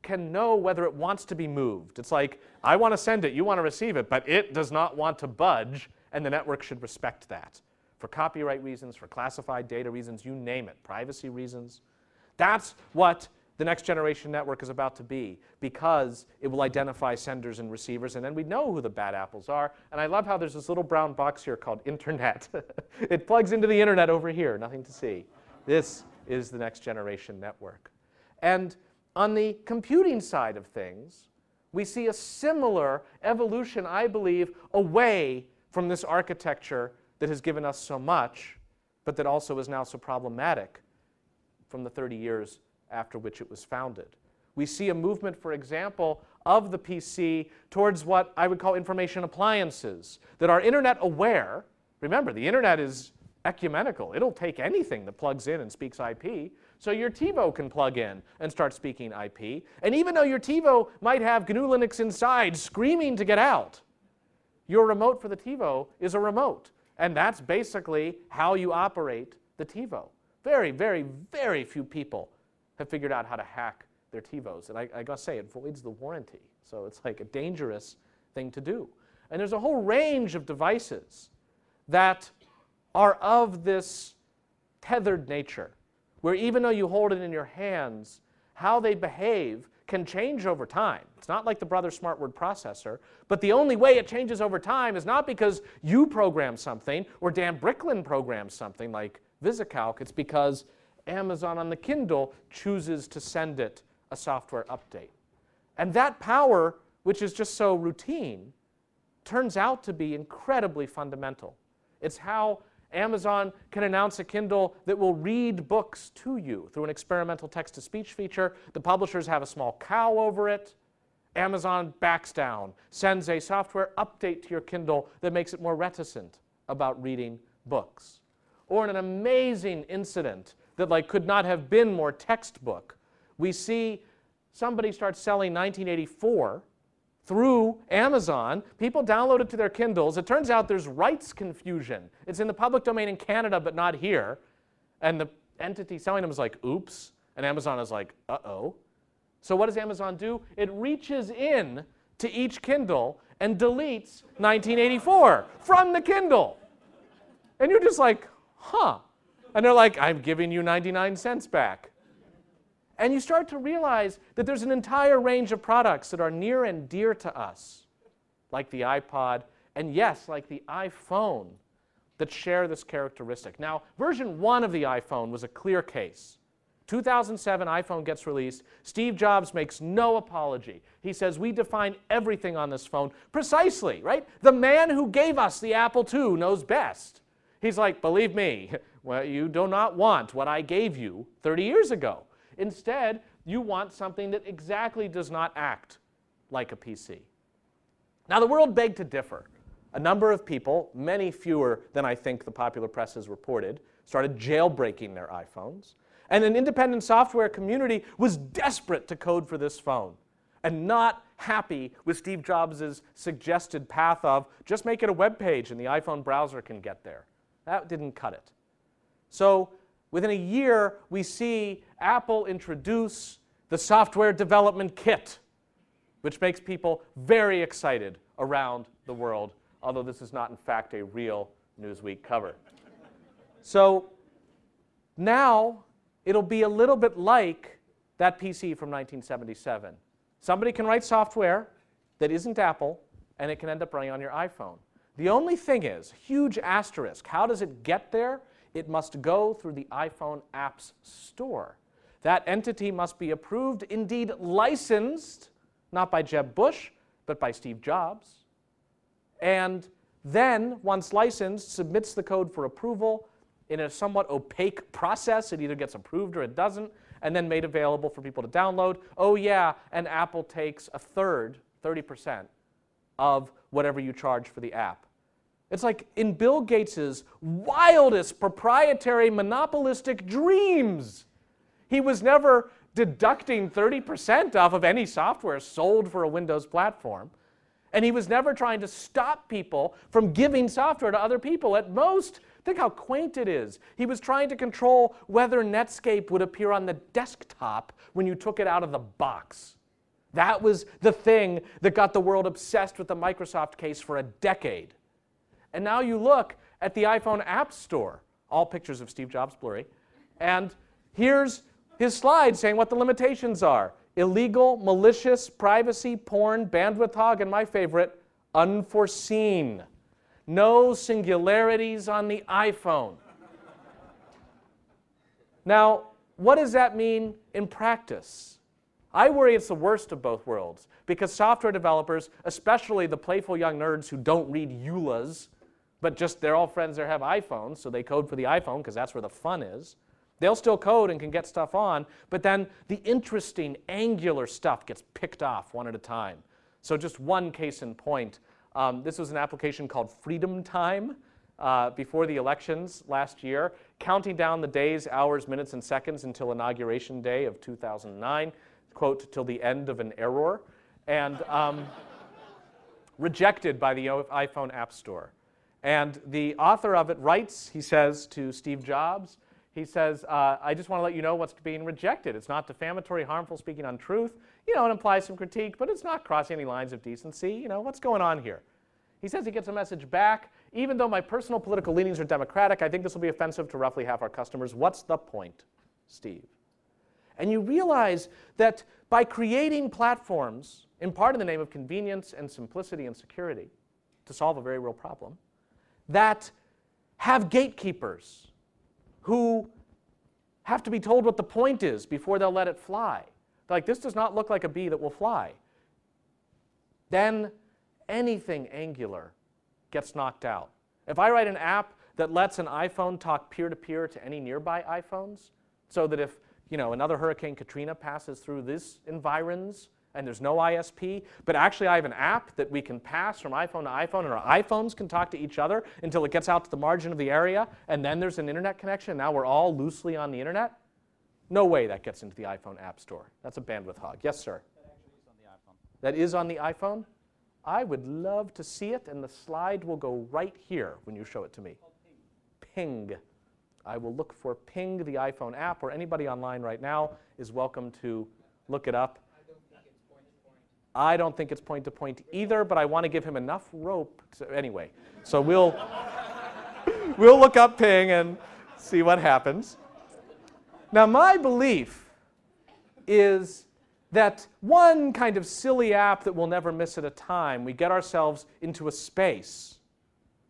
can know whether it wants to be moved. It's like, I want to send it, you want to receive it, but it does not want to budge, and the network should respect that. For copyright reasons, for classified data reasons, you name it, privacy reasons. That's what the next generation network is about to be, because it will identify senders and receivers, and then we know who the bad apples are. And I love how there's this little brown box here called Internet. It plugs into the internet over here, nothing to see. This is the next generation network. And on the computing side of things, we see a similar evolution, I believe, away from this architecture that has given us so much, but that also is now so problematic from the 30 years after which it was founded. We see a movement, for example, of the PC towards what I would call information appliances that are internet aware. Remember, the internet is ecumenical. It'll take anything that plugs in and speaks IP. So your TiVo can plug in and start speaking IP. And even though your TiVo might have GNU Linux inside screaming to get out, your remote for the TiVo is a remote. And that's basically how you operate the TiVo. Very, very, very few people have figured out how to hack their TiVos. And I gotta say, it voids the warranty. So it's like a dangerous thing to do. And there's a whole range of devices that are of this tethered nature, where even though you hold it in your hands, how they behave can change over time. It's not like the Brother Smart Word processor, but the only way it changes over time is not because you program something or Dan Bricklin programs something like VisiCalc. It's because Amazon on the Kindle chooses to send it a software update. And that power, which is just so routine, turns out to be incredibly fundamental. It's how Amazon can announce a Kindle that will read books to you through an experimental text-to-speech feature. The publishers have a small cow over it. Amazon backs down, sends a software update to your Kindle that makes it more reticent about reading books. Or in an amazing incident that could not have been more textbook, we see somebody start selling 1984 through Amazon. People download it to their Kindles. It turns out there's rights confusion. It's in the public domain in Canada, but not here. And the entity selling them is like, oops. And Amazon is like, uh-oh. So what does Amazon do? It reaches in to each Kindle and deletes 1984 from the Kindle. And you're just like, huh. And they're like, I'm giving you 99 cents back. And you start to realize that there's an entire range of products that are near and dear to us, like the iPod, and yes, like the iPhone, that share this characteristic. Now, version 1 of the iPhone was a clear case. 2007, iPhone gets released. Steve Jobs makes no apology. He says, we define everything on this phone precisely, right? The man who gave us the Apple II knows best. He's like, believe me, well, you do not want what I gave you 30 years ago. Instead, you want something that exactly does not act like a PC. Now, the world begged to differ. A number of people, many fewer than I think the popular press has reported, started jailbreaking their iPhones. And an independent software community was desperate to code for this phone and not happy with Steve Jobs' suggested path of just make it a web page and the iPhone browser can get there. That didn't cut it. So within a year, we see Apple introduce the software development kit, which makes people very excited around the world, although this is not, in fact, a real Newsweek cover. So now it'll be a little bit like that PC from 1977. Somebody can write software that isn't Apple, and it can end up running on your iPhone. The only thing is, huge asterisk, how does it get there? It must go through the iPhone Apps Store. That entity must be approved, indeed licensed, not by Jeb Bush, but by Steve Jobs. And then, once licensed, submits the code for approval in a somewhat opaque process. It either gets approved or it doesn't, and then made available for people to download. Oh yeah, and Apple takes a third, 30%, of whatever you charge for the app. It's like in Bill Gates' wildest proprietary monopolistic dreams. He was never deducting 30% off of any software sold for a Windows platform. And he was never trying to stop people from giving software to other people. At most, think how quaint it is. He was trying to control whether Netscape would appear on the desktop when you took it out of the box. That was the thing that got the world obsessed with the Microsoft case for a decade. And now you look at the iPhone App Store, all pictures of Steve Jobs blurry, and here's his slide saying what the limitations are. Illegal, malicious, privacy, porn, bandwidth hog, and my favorite, unforeseen. No singularities on the iPhone. Now, what does that mean in practice? I worry it's the worst of both worlds, because software developers, especially the playful young nerds who don't read EULAs, but just they're all friends that have iPhones, so they code for the iPhone because that's where the fun is. They'll still code and can get stuff on, but then the interesting, angular stuff gets picked off one at a time. So just one case in point. This was an application called Freedom Time before the elections last year, counting down the days, hours, minutes, and seconds until Inauguration Day of 2009, quote, till the end of an error, and rejected by the iPhone App Store. And the author of it writes, he says to Steve Jobs, he says, I just want to let you know what's being rejected. It's not defamatory, harmful, speaking untruth. You know, it implies some critique, but it's not crossing any lines of decency. You know, what's going on here? He says he gets a message back. Even though my personal political leanings are democratic, I think this will be offensive to roughly half our customers. What's the point, Steve? And you realize that by creating platforms, in part in the name of convenience and simplicity and security, to solve a very real problem, that have gatekeepers who have to be told what the point is before they'll let it fly. They're like, this does not look like a bee that will fly. Then anything Angular gets knocked out. If I write an app that lets an iPhone talk peer-to-peer to any nearby iPhones, so that if another Hurricane Katrina passes through these environs and there's no ISP, but actually I have an app that we can pass from iPhone to iPhone, and our iPhones can talk to each other until it gets out to the margin of the area, and then there's an internet connection, and now we're all loosely on the internet? No way that gets into the iPhone App Store. That's a bandwidth hog. Yes, sir? That actually is on the iPhone. That is on the iPhone? I would love to see it, and the slide will go right here when you show it to me. Ping. I will look for Ping, the iPhone app, or anybody online right now is welcome to look it up. I don't think it's point-to-point either, but I want to give him enough rope. Anyway, so we'll look up Ping and see what happens. Now, my belief is that one kind of silly app that we'll never miss at a time, we get ourselves into a space.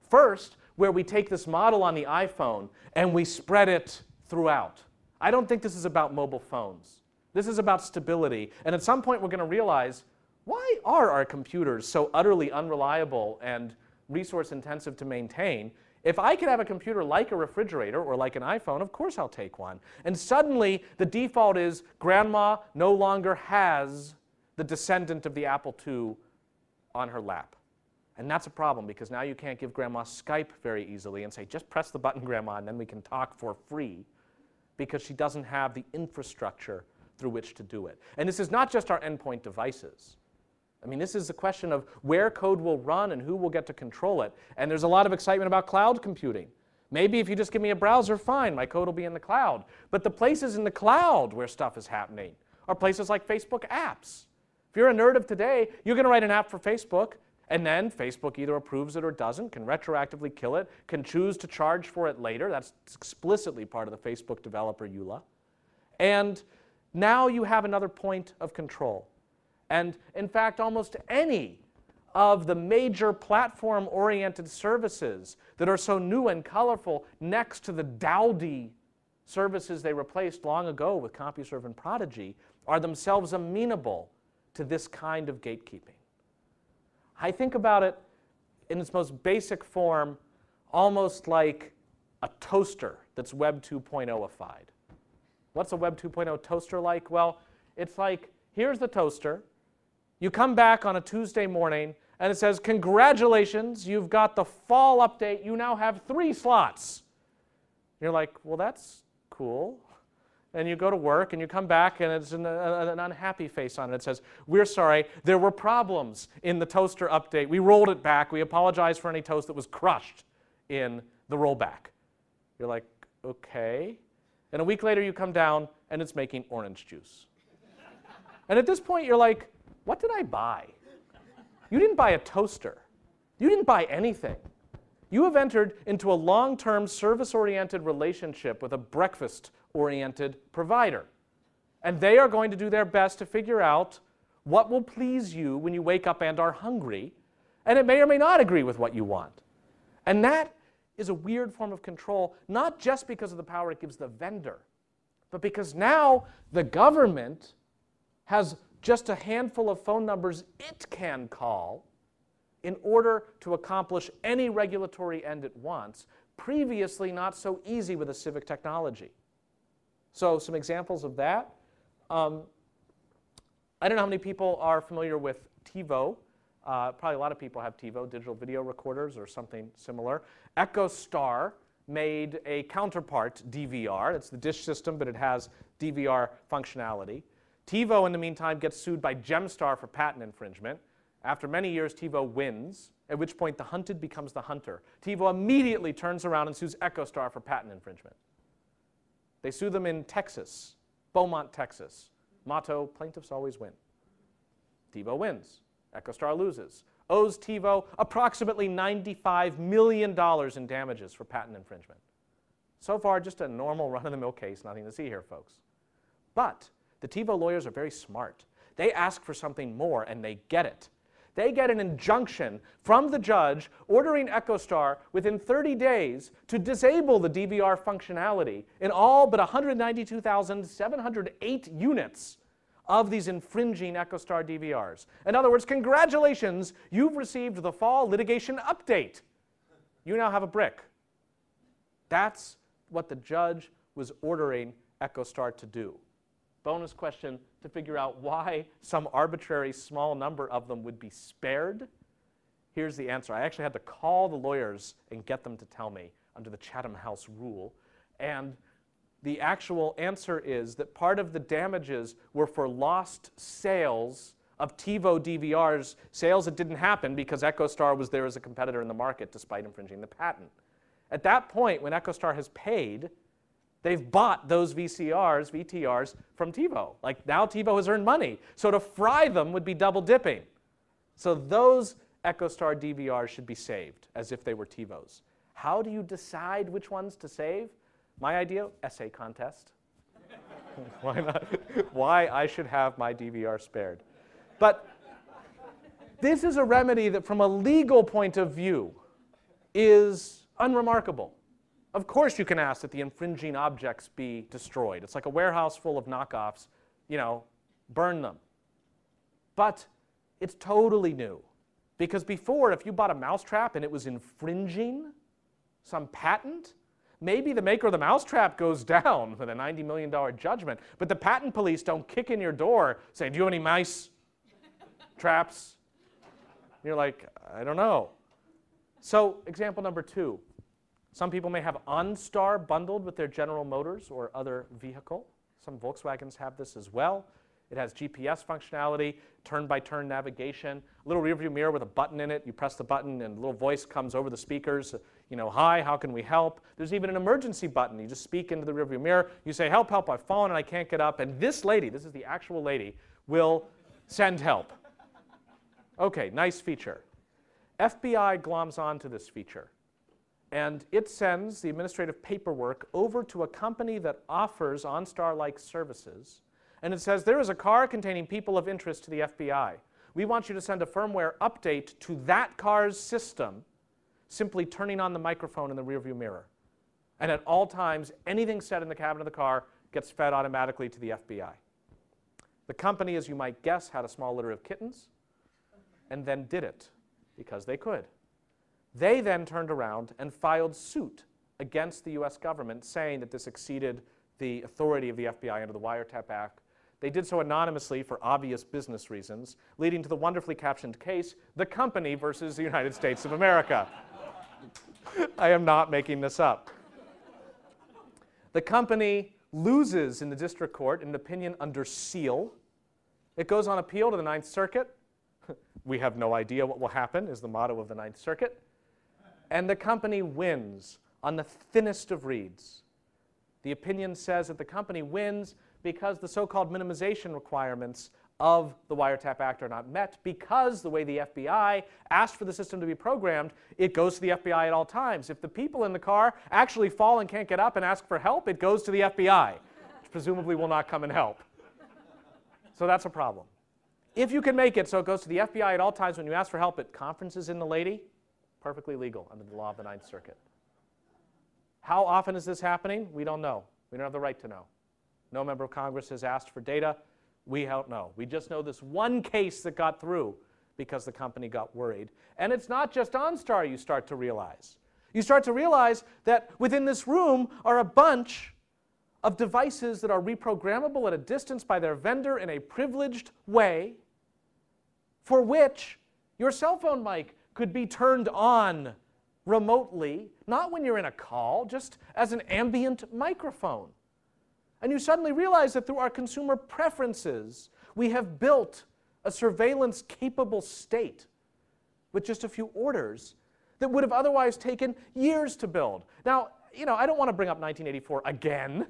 First, where we take this model on the iPhone and we spread it throughout. I don't think this is about mobile phones. This is about stability. And at some point, we're going to realize, why are our computers so utterly unreliable and resource intensive to maintain? If I could have a computer like a refrigerator or like an iPhone, of course I'll take one. And suddenly, the default is grandma no longer has the descendant of the Apple II on her lap. And that's a problem, because now you can't give grandma Skype very easily and say, just press the button, grandma, and then we can talk for free, because she doesn't have the infrastructure through which to do it. And this is not just our endpoint devices. I mean, this is a question of where code will run and who will get to control it. And there's a lot of excitement about cloud computing. Maybe if you just give me a browser, fine, my code will be in the cloud. But the places in the cloud where stuff is happening are places like Facebook apps. If you're a nerd of today, you're going to write an app for Facebook, and then Facebook either approves it or doesn't, can retroactively kill it, can choose to charge for it later. That's explicitly part of the Facebook developer EULA. And now you have another point of control. And in fact, almost any of the major platform-oriented services that are so new and colorful next to the dowdy services they replaced long ago with CompuServe and Prodigy are themselves amenable to this kind of gatekeeping. I think about it in its most basic form almost like a toaster that's Web 2.0-ified. What's a Web 2.0 toaster like? Well, it's like, here's the toaster. You come back on a Tuesday morning, and it says, congratulations, you've got the fall update. You now have 3 slots. You're like, well, that's cool. And you go to work, and you come back, and it's an unhappy face on it. It says, we're sorry, there were problems in the toaster update. We rolled it back. We apologize for any toast that was crushed in the rollback. You're like, okay. And a week later, you come down, and it's making orange juice. And at this point, you're like, what did I buy? You didn't buy a toaster. You didn't buy anything. You have entered into a long-term service-oriented relationship with a breakfast-oriented provider. And they are going to do their best to figure out what will please you when you wake up and are hungry, and it may or may not agree with what you want. And that is a weird form of control, not just because of the power it gives the vendor, but because now the government has just a handful of phone numbers it can call in order to accomplish any regulatory end it wants, previously not so easy with a civic technology. So some examples of that. I don't know how many people are familiar with TiVo. Probably a lot of people have TiVo, digital video recorders or something similar. EchoStar made a counterpart DVR. It's the dish system, but it has DVR functionality. TiVo, in the meantime, gets sued by Gemstar for patent infringement. After many years, TiVo wins, at which point the hunted becomes the hunter. TiVo immediately turns around and sues EchoStar for patent infringement. They sue them in Texas, Beaumont, Texas. Motto, plaintiffs always win. TiVo wins. EchoStar loses. Owes TiVo approximately $95 million in damages for patent infringement. So far, just a normal run-of-the-mill case, nothing to see here, folks. But The TiVo lawyers are very smart. They ask for something more, and they get it. They get an injunction from the judge ordering EchoStar within 30 days to disable the DVR functionality in all but 192,708 units of these infringing EchoStar DVRs. In other words, congratulations, you've received the fall litigation update. You now have a brick. That's what the judge was ordering EchoStar to do. Bonus question to figure out why some arbitrary small number of them would be spared. Here's the answer. I actually had to call the lawyers and get them to tell me under the Chatham House rule. And the actual answer is that part of the damages were for lost sales of TiVo DVRs, sales that didn't happen because EchoStar was there as a competitor in the market despite infringing the patent. At that point, when EchoStar has paid, they've bought those VTRs from TiVo. Like now TiVo has earned money. So to fry them would be double dipping. So those EchoStar DVRs should be saved as if they were TiVos. How do you decide which ones to save? My idea, essay contest. Why not? Why I should have my DVR spared. But this is a remedy that from a legal point of view is unremarkable. Of course you can ask that the infringing objects be destroyed. It's like a warehouse full of knockoffs, burn them. But it's totally new. Because before, if you bought a mousetrap and it was infringing some patent, maybe the maker of the mousetrap goes down with a $90 million judgment, but the patent police don't kick in your door saying, do you have any mice traps? And you're like, I don't know. So example number 2. Some people may have OnStar bundled with their General Motors or other vehicle. Some Volkswagens have this as well. It has GPS functionality, turn-by-turn navigation, a little rearview mirror with a button in it. You press the button and a little voice comes over the speakers. Hi, how can we help? There's even an emergency button. You just speak into the rearview mirror. You say, help, help, I've fallen and I can't get up. And this lady, this is the actual lady, will send help. Okay, nice feature. FBI gloms onto this feature. And it sends the administrative paperwork over to a company that offers OnStar-like services. And it says, there is a car containing people of interest to the FBI. We want you to send a firmware update to that car's system, simply turning on the microphone in the rearview mirror. And at all times, anything said in the cabin of the car gets fed automatically to the FBI. The company, as you might guess, had a small litter of kittens and then did it because they could. They then turned around and filed suit against the US government saying that this exceeded the authority of the FBI under the Wiretap Act. They did so anonymously for obvious business reasons, leading to the wonderfully captioned case, The Company versus the United States of America. I am not making this up. The company loses in the district court in an opinion under seal. It goes on appeal to the Ninth Circuit. We have no idea what will happen is the motto of the Ninth Circuit. And the company wins on the thinnest of reeds. The opinion says that the company wins because the so-called minimization requirements of the Wiretap Act are not met because the way the FBI asked for the system to be programmed, it goes to the FBI at all times. If the people in the car actually fall and can't get up and ask for help, it goes to the FBI, which presumably will not come and help. So that's a problem. If you can make it so it goes to the FBI at all times when you ask for help at conferences in the lady, perfectly legal under the law of the Ninth Circuit. How often is this happening? We don't know. We don't have the right to know. No member of Congress has asked for data. We don't know. We just know this one case that got through because the company got worried. And it's not just OnStar, you start to realize. You start to realize that within this room are a bunch of devices that are reprogrammable at a distance by their vendor in a privileged way for which your cell phone mic could be turned on remotely, not when you're in a call, just as an ambient microphone. And you suddenly realize that through our consumer preferences, we have built a surveillance-capable state with just a few orders that would have otherwise taken years to build. Now, I don't want to bring up 1984 again.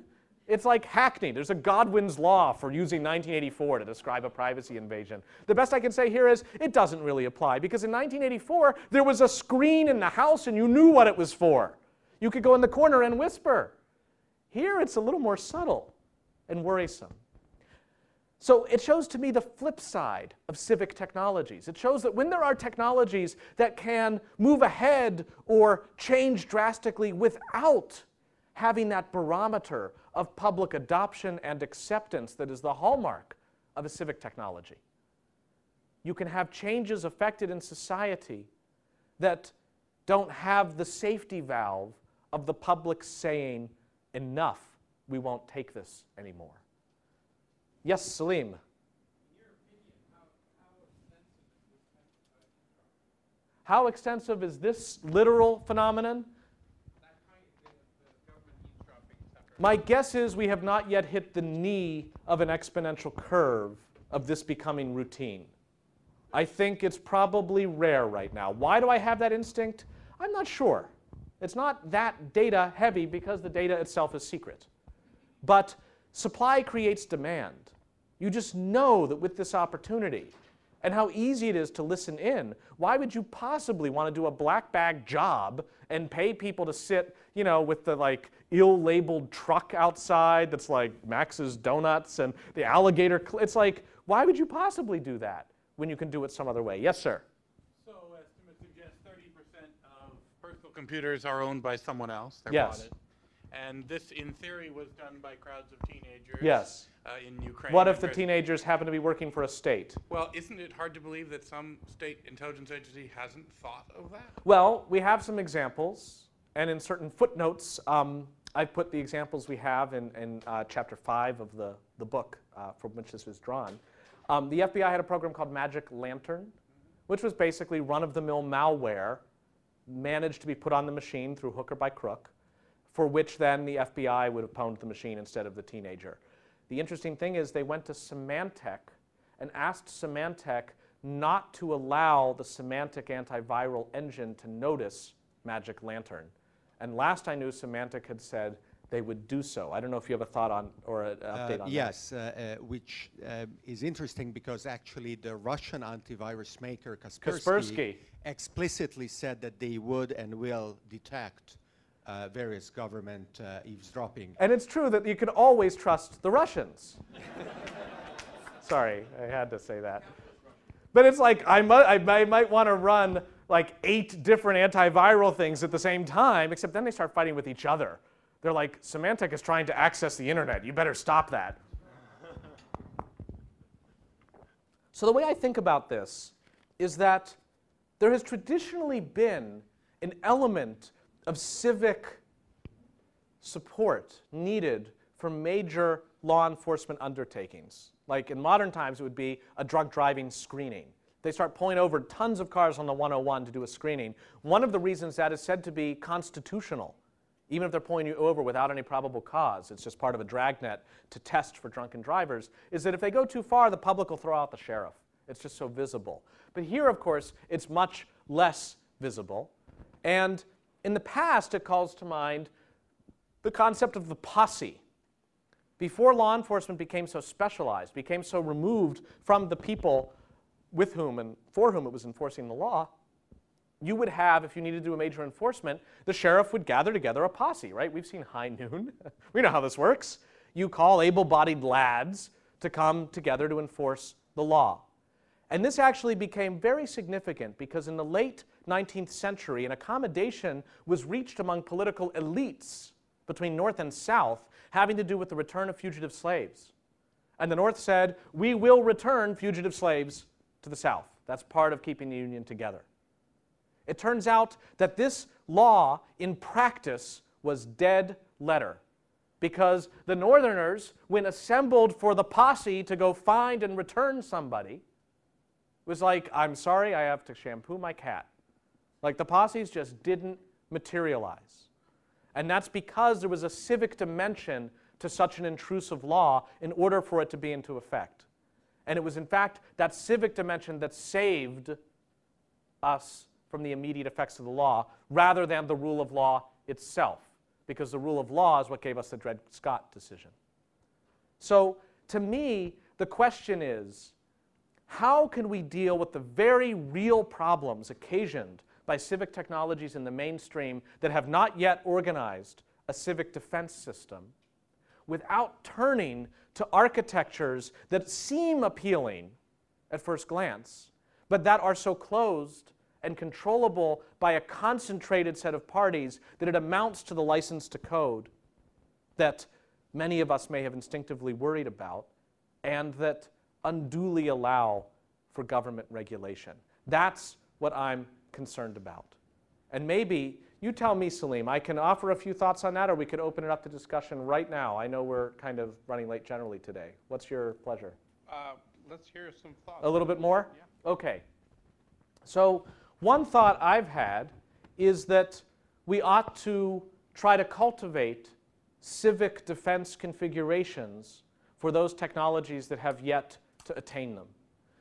It's like hackneyed. There's a Godwin's law for using 1984 to describe a privacy invasion. The best I can say here is it doesn't really apply because in 1984, there was a screen in the house and you knew what it was for. You could go in the corner and whisper. Here, it's a little more subtle and worrisome. So it shows to me the flip side of civic technologies. It shows that when there are technologies that can move ahead or change drastically without having that barometer of public adoption and acceptance that is the hallmark of a civic technology, you can have changes affected in society that don't have the safety valve of the public saying, enough, we won't take this anymore. Yes, Salim. In your opinion, How extensive is this literal phenomenon? that kind the government eavesdropping separate? My guess is we have not yet hit the knee of an exponential curve of this becoming routine. I think it's probably rare right now. Why do I have that instinct? I'm not sure. It's not that data heavy because the data itself is secret. But supply creates demand. You just know that with this opportunity and how easy it is to listen in, why would you possibly want to do a black bag job and pay people to sit, you know, with the like ill-labeled truck outside that's like Max's Donuts and the alligator? It's like, why would you possibly do that when you can do it some other way? Yes, sir. So estimates suggest 30% of personal computers are owned by someone else. They're Yes. bought it. And this, in theory, was done by crowds of teenagers. Yes. In Ukraine. What if and the Britain. teenagers happen to be working for a state? Well, isn't it hard to believe that some state intelligence agency hasn't thought of that? Well, we have some examples, and in certain footnotes, I've put the examples we have in chapter 5 of the book from which this was drawn. The FBI had a program called Magic Lantern, which was basically run-of-the-mill malware managed to be put on the machine through hook or by crook, for which then the FBI would have pwned the machine instead of the teenager. The interesting thing is they went to Symantec and asked Symantec not to allow the Symantec antiviral engine to notice Magic Lantern. And last I knew, Symantec had said they would do so. I don't know if you have a thought on or an update on yes, which is interesting because actually the Russian antivirus maker Kaspersky explicitly said that they would and will detect various government eavesdropping. And it's true that you can always trust the Russians. Sorry, I had to say that. But it's like I might want to run like 8 different antiviral things at the same time, except then they start fighting with each other. They're like, Symantec is trying to access the internet. You better stop that. So the way I think about this is that there has traditionally been an element of civic support needed for major law enforcement undertakings. Like in modern times, it would be a drunk driving screening. They start pulling over tons of cars on the 101 to do a screening. One of the reasons that is said to be constitutional, even if they're pulling you over without any probable cause, it's just part of a dragnet to test for drunken drivers, is that if they go too far, the public will throw out the sheriff. It's just so visible. But here, of course, it's much less visible. And in the past, it calls to mind the concept of the posse. Before law enforcement became so specialized, became so removed from the people with whom and for whom it was enforcing the law, you would have, if you needed to do a major enforcement, the sheriff would gather together a posse, right? We've seen High Noon. We know how this works. You call able-bodied lads to come together to enforce the law. And this actually became very significant because in the late 19th century, an accommodation was reached among political elites between North and South having to do with the return of fugitive slaves. And the North said, we will return fugitive slaves to the South. That's part of keeping the Union together. It turns out that this law, in practice, was dead letter because the Northerners, when assembled for the posse to go find and return somebody, was like, I'm sorry, I have to shampoo my cat. Like the posses just didn't materialize. And that's because there was a civic dimension to such an intrusive law in order for it to be into effect. And it was, in fact, that civic dimension that saved us from the immediate effects of the law rather than the rule of law itself, because the rule of law is what gave us the Dred Scott decision. So to me, the question is, how can we deal with the very real problems occasioned by civic technologies in the mainstream that have not yet organized a civic defense system without turning to architectures that seem appealing at first glance, but that are so closed and controllable by a concentrated set of parties that it amounts to the license to code that many of us may have instinctively worried about, and that unduly allow for government regulation. That's what I'm concerned about. And maybe, you tell me, Salim, I can offer a few thoughts on that, or we could open it up to discussion right now. I know we're kind of running late generally today. What's your pleasure? Let's hear some thoughts. A little bit more? Yeah. Okay. So one thought I've had is that we ought to try to cultivate civic defense configurations for those technologies that have yet to attain them.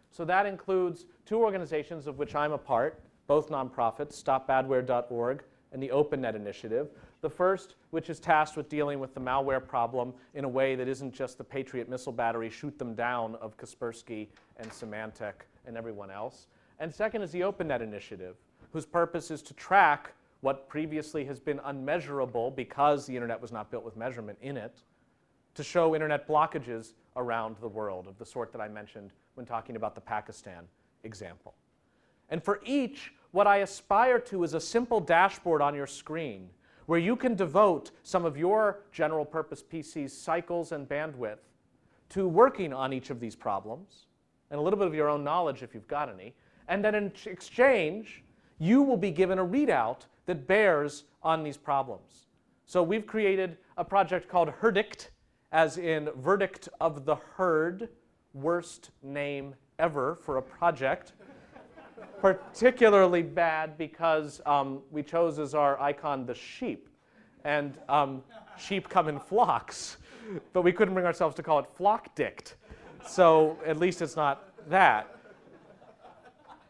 So that includes two organizations of which I'm a part, both nonprofits, StopBadware.org and the OpenNet Initiative. The first, which is tasked with dealing with the malware problem in a way that isn't just the Patriot missile battery, shoot them down of Kaspersky and Symantec and everyone else. And second is the OpenNet Initiative, whose purpose is to track what previously has been unmeasurable because the internet was not built with measurement in it, to show internet blockages around the world of the sort that I mentioned when talking about the Pakistan example. And for each, what I aspire to is a simple dashboard on your screen where you can devote some of your general purpose PC's cycles and bandwidth to working on each of these problems, and a little bit of your own knowledge if you've got any, and then in exchange, you will be given a readout that bears on these problems. So we've created a project called Herdict, as in verdict of the herd, worst name ever for a project. Particularly bad because we chose as our icon the sheep. And sheep come in flocks. But we couldn't bring ourselves to call it Flockdict. So at least it's not that.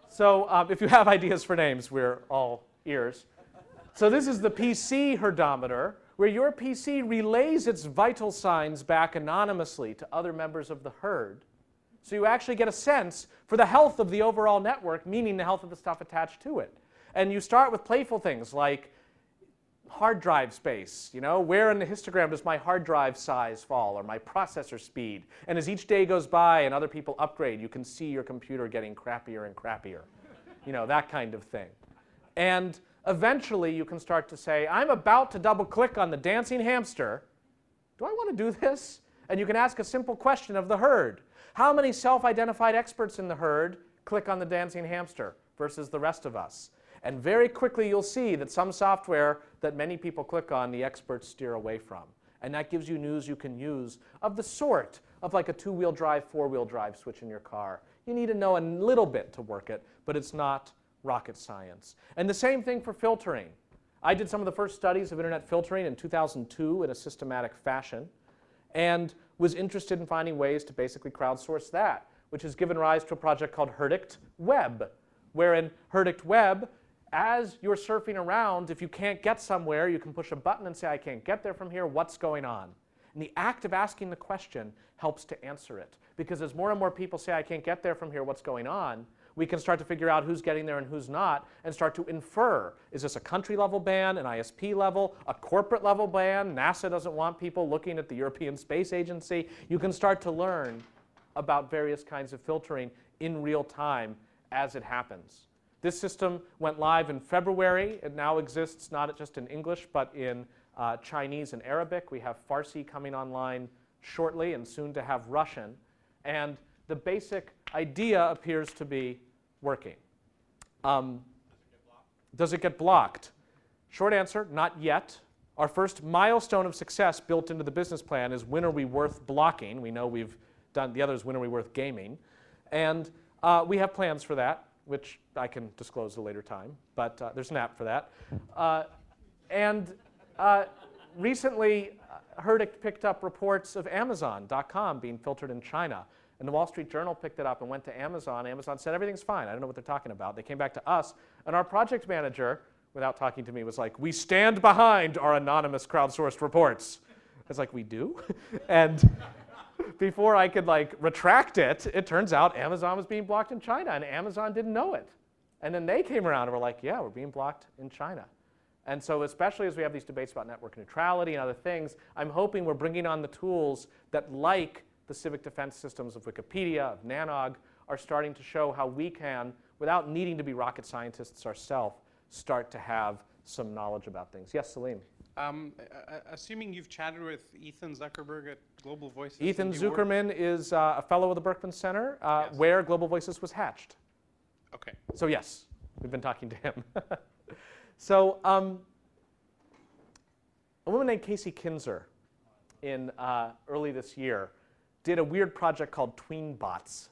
So if you have ideas for names, we're all ears. So this is the PC herdometer, where your PC relays its vital signs back anonymously to other members of the herd. So you actually get a sense for the health of the overall network, meaning the health of the stuff attached to it. And you start with playful things like hard drive space. You know, where in the histogram does my hard drive size fall, or my processor speed? And as each day goes by and other people upgrade, you can see your computer getting crappier and crappier. You know, that kind of thing. And eventually you can start to say, I'm about to double click on the dancing hamster. Do I want to do this? And you can ask a simple question of the herd. How many self-identified experts in the herd click on the dancing hamster versus the rest of us? And very quickly you'll see that some software that many people click on, the experts steer away from. And that gives you news you can use of the sort of like a two-wheel drive, four-wheel drive switch in your car. You need to know a little bit to work it, but it's not rocket science. And the same thing for filtering. I did some of the first studies of internet filtering in 2002 in a systematic fashion, and was interested in finding ways to basically crowdsource that, which has given rise to a project called Herdict Web, where in Herdict Web, as you're surfing around, if you can't get somewhere, you can push a button and say, I can't get there from here, what's going on? And the act of asking the question helps to answer it. Because as more and more people say, I can't get there from here, what's going on, we can start to figure out who's getting there and who's not, and start to infer, is this a country level ban, an ISP level, a corporate level ban? NASA doesn't want people looking at the European Space Agency. You can start to learn about various kinds of filtering in real time as it happens. This system went live in February. It now exists not just in English, but in Chinese and Arabic. We have Farsi coming online shortly, and soon to have Russian. And the basic idea appears to be working. Does it get blocked? Short answer, not yet. Our first milestone of success built into the business plan is when are we worth blocking? We know we've done the others, when are we worth gaming? And we have plans for that, which I can disclose at a later time, but there's an app for that. Recently, Herdict picked up reports of Amazon.com being filtered in China. And the Wall Street Journal picked it up and went to Amazon. Amazon said, everything's fine. I don't know what they're talking about. They came back to us, and our project manager, without talking to me, was like, we stand behind our anonymous crowdsourced reports. I was like, we do? And before I could like retract it, it turns out Amazon was being blocked in China, and Amazon didn't know it. And then they came around and were like, yeah, we're being blocked in China. And so especially as we have these debates about network neutrality and other things, I'm hoping we're bringing on the tools that, like the civic defense systems of Wikipedia, of Nanog, are starting to show how we can, without needing to be rocket scientists ourselves, start to have some knowledge about things. Yes, Salim? Assuming you've chatted with Ethan Zuckerberg at Global Voices. Ethan Zuckerman is a fellow of the Berkman Center, Yes. where Global Voices was hatched. Okay. So yes, we've been talking to him. So a woman named Casey Kinzer in early this year did a weird project called Tweenbots.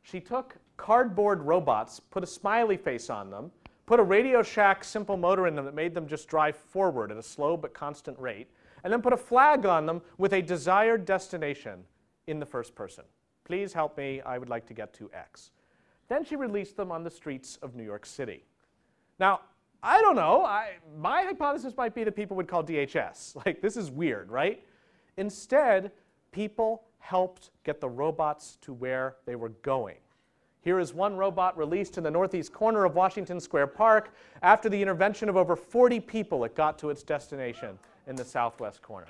She took cardboard robots, put a smiley face on them, put a Radio Shack simple motor in them that made them just drive forward at a slow but constant rate, and then put a flag on them with a desired destination in the first person. Please help me, I would like to get to X. Then she released them on the streets of New York City. Now, I don't know, my hypothesis might be that people would call DHS. Like, this is weird, right? Instead, people helped get the robots to where they were going. Here is one robot released in the northeast corner of Washington Square Park. After the intervention of over 40 people, it got to its destination in the southwest corner.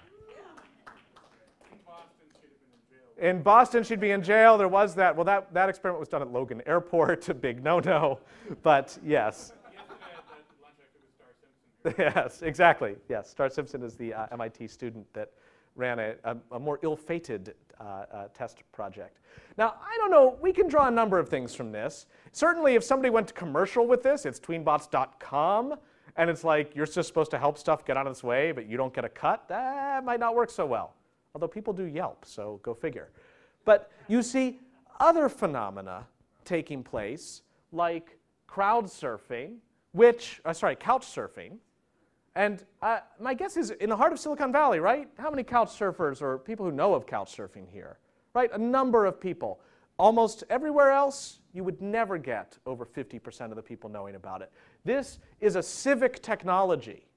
In Boston, she'd be in jail. There was that. Well, that experiment was done at Logan Airport, a big no-no. But yes. Yes, exactly. Yes, Star Simpson is the MIT student that ran a more ill-fated test project. Now, I don't know, we can draw a number of things from this. Certainly, if somebody went to commercial with this, it's tweenbots.com, and it's like, you're just supposed to help stuff get out of its way, but you don't get a cut. That might not work so well. Although people do Yelp, so go figure. But you see other phenomena taking place, like crowd surfing, couch surfing. And my guess is in the heart of Silicon Valley, right? How many couch surfers or people who know of couch surfing here? Right? A number of people. Almost everywhere else, you would never get over 50% of the people knowing about it. This is a civic technology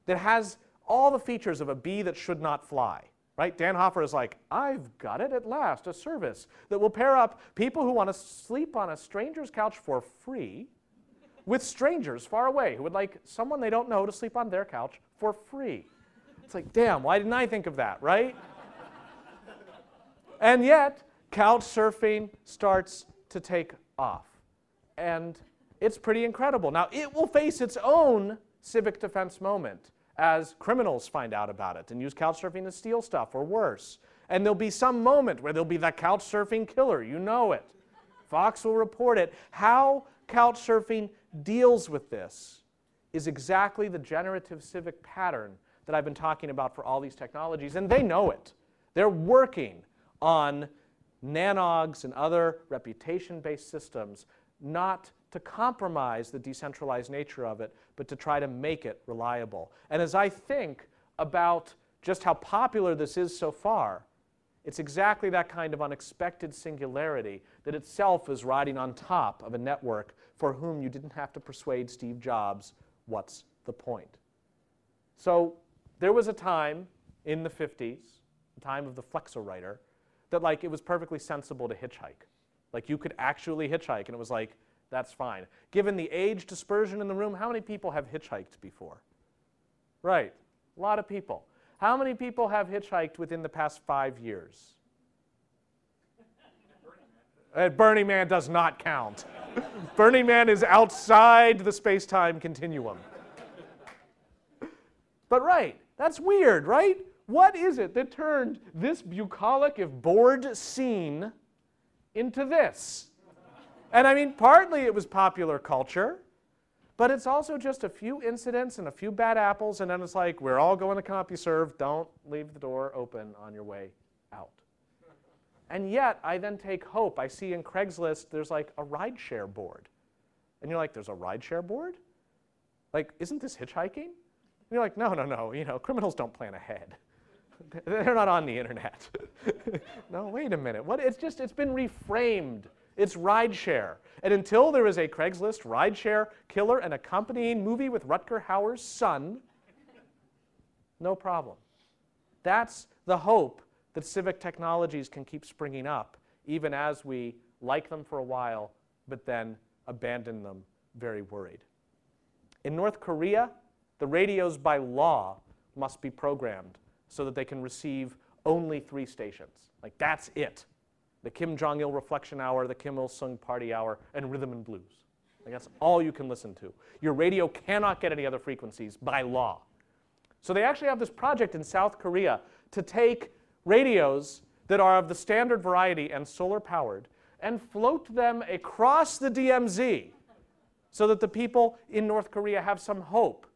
that has all the features of a bee that should not fly. Right? Dan Hoffer is like, I've got it at last, a service that will pair up people who want to sleep on a stranger's couch for free with strangers far away who would like someone they don't know to sleep on their couch for free. It's like, damn, why didn't I think of that, right? And yet, couch surfing starts to take off. And it's pretty incredible. Now, it will face its own civic defense moment as criminals find out about it and use couch surfing to steal stuff or worse. And there'll be some moment where there'll be that couch surfing killer. You know it. Fox will report it. How couch surfing deals with this is exactly the generative civic pattern that I've been talking about for all these technologies, and they know it. They're working on nanogs and other reputation-based systems not to compromise the decentralized nature of it, but to try to make it reliable. And as I think about just how popular this is so far, it's exactly that kind of unexpected singularity that itself is riding on top of a network for whom you didn't have to persuade Steve Jobs, what's the point? So there was a time in the 50s, the time of the Flexowriter, that like it was perfectly sensible to hitchhike. Like you could actually hitchhike, and it was like, that's fine. Given the age dispersion in the room, how many people have hitchhiked before? Right, a lot of people. How many people have hitchhiked within the past 5 years? Burning Man does not count. Burning Man is outside the space-time continuum. But right, that's weird, right? What is it that turned this bucolic, if bored scene into this? And I mean, partly it was popular culture, but it's also just a few incidents and a few bad apples, and then it's like, we're all going to CompuServe, don't leave the door open on your way out. And yet, I then take hope. I see in Craigslist, there's like a rideshare board. And you're like, there's a rideshare board? Like, isn't this hitchhiking? And you're like, no, no, no, you know, criminals don't plan ahead. They're not on the internet. No, wait a minute. What? It's been reframed. It's rideshare. And until there is a Craigslist rideshare killer and accompanying movie with Rutger Hauer's son, no problem. That's the hope that civic technologies can keep springing up, even as we like them for a while, but then abandon them very worried. In North Korea, the radios by law must be programmed so that they can receive only 3 stations. Like, that's it. The Kim Jong-il Reflection Hour, the Kim Il-sung Party Hour, and Rhythm and Blues. Like, that's all you can listen to. Your radio cannot get any other frequencies by law. So they actually have this project in South Korea to take radios that are of the standard variety and solar powered and float them across the DMZ so that the people in North Korea have some hope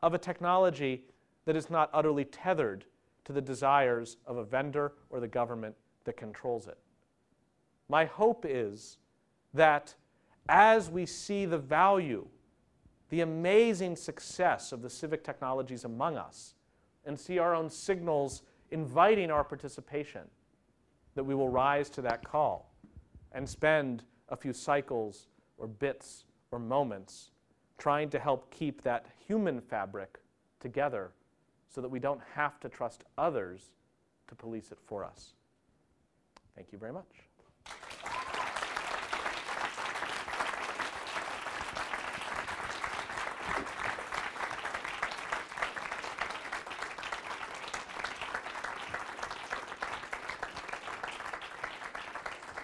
of a technology that is not utterly tethered to the desires of a vendor or the government that controls it. My hope is that as we see the value, the amazing success of the civic technologies among us, and see our own signals inviting our participation, that we will rise to that call and spend a few cycles or bits or moments trying to help keep that human fabric together so that we don't have to trust others to police it for us. Thank you very much.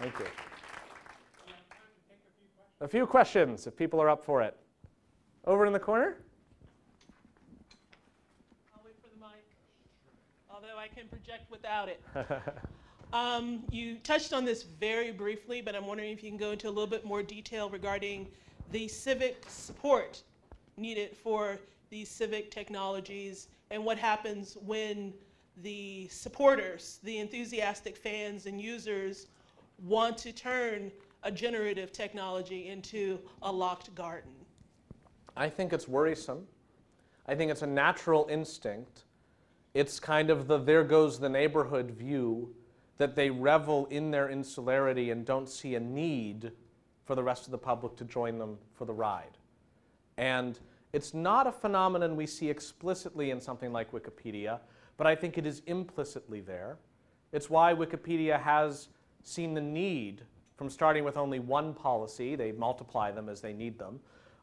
Thank you. A few questions, if people are up for it. Over in the corner? I'll wait for the mic, although I can project without it. You touched on this very briefly, but I'm wondering if you can go into a little bit more detail regarding the civic support needed for these civic technologies and what happens when the supporters, the enthusiastic fans and users, want to turn a generative technology into a locked garden. I think it's worrisome. I think it's a natural instinct. It's kind of the there goes the neighborhood view that they revel in their insularity and don't see a need for the rest of the public to join them for the ride. And it's not a phenomenon we see explicitly in something like Wikipedia, but I think it is implicitly there. It's why Wikipedia has seen the need, from starting with only one policy, they multiply them as they need them,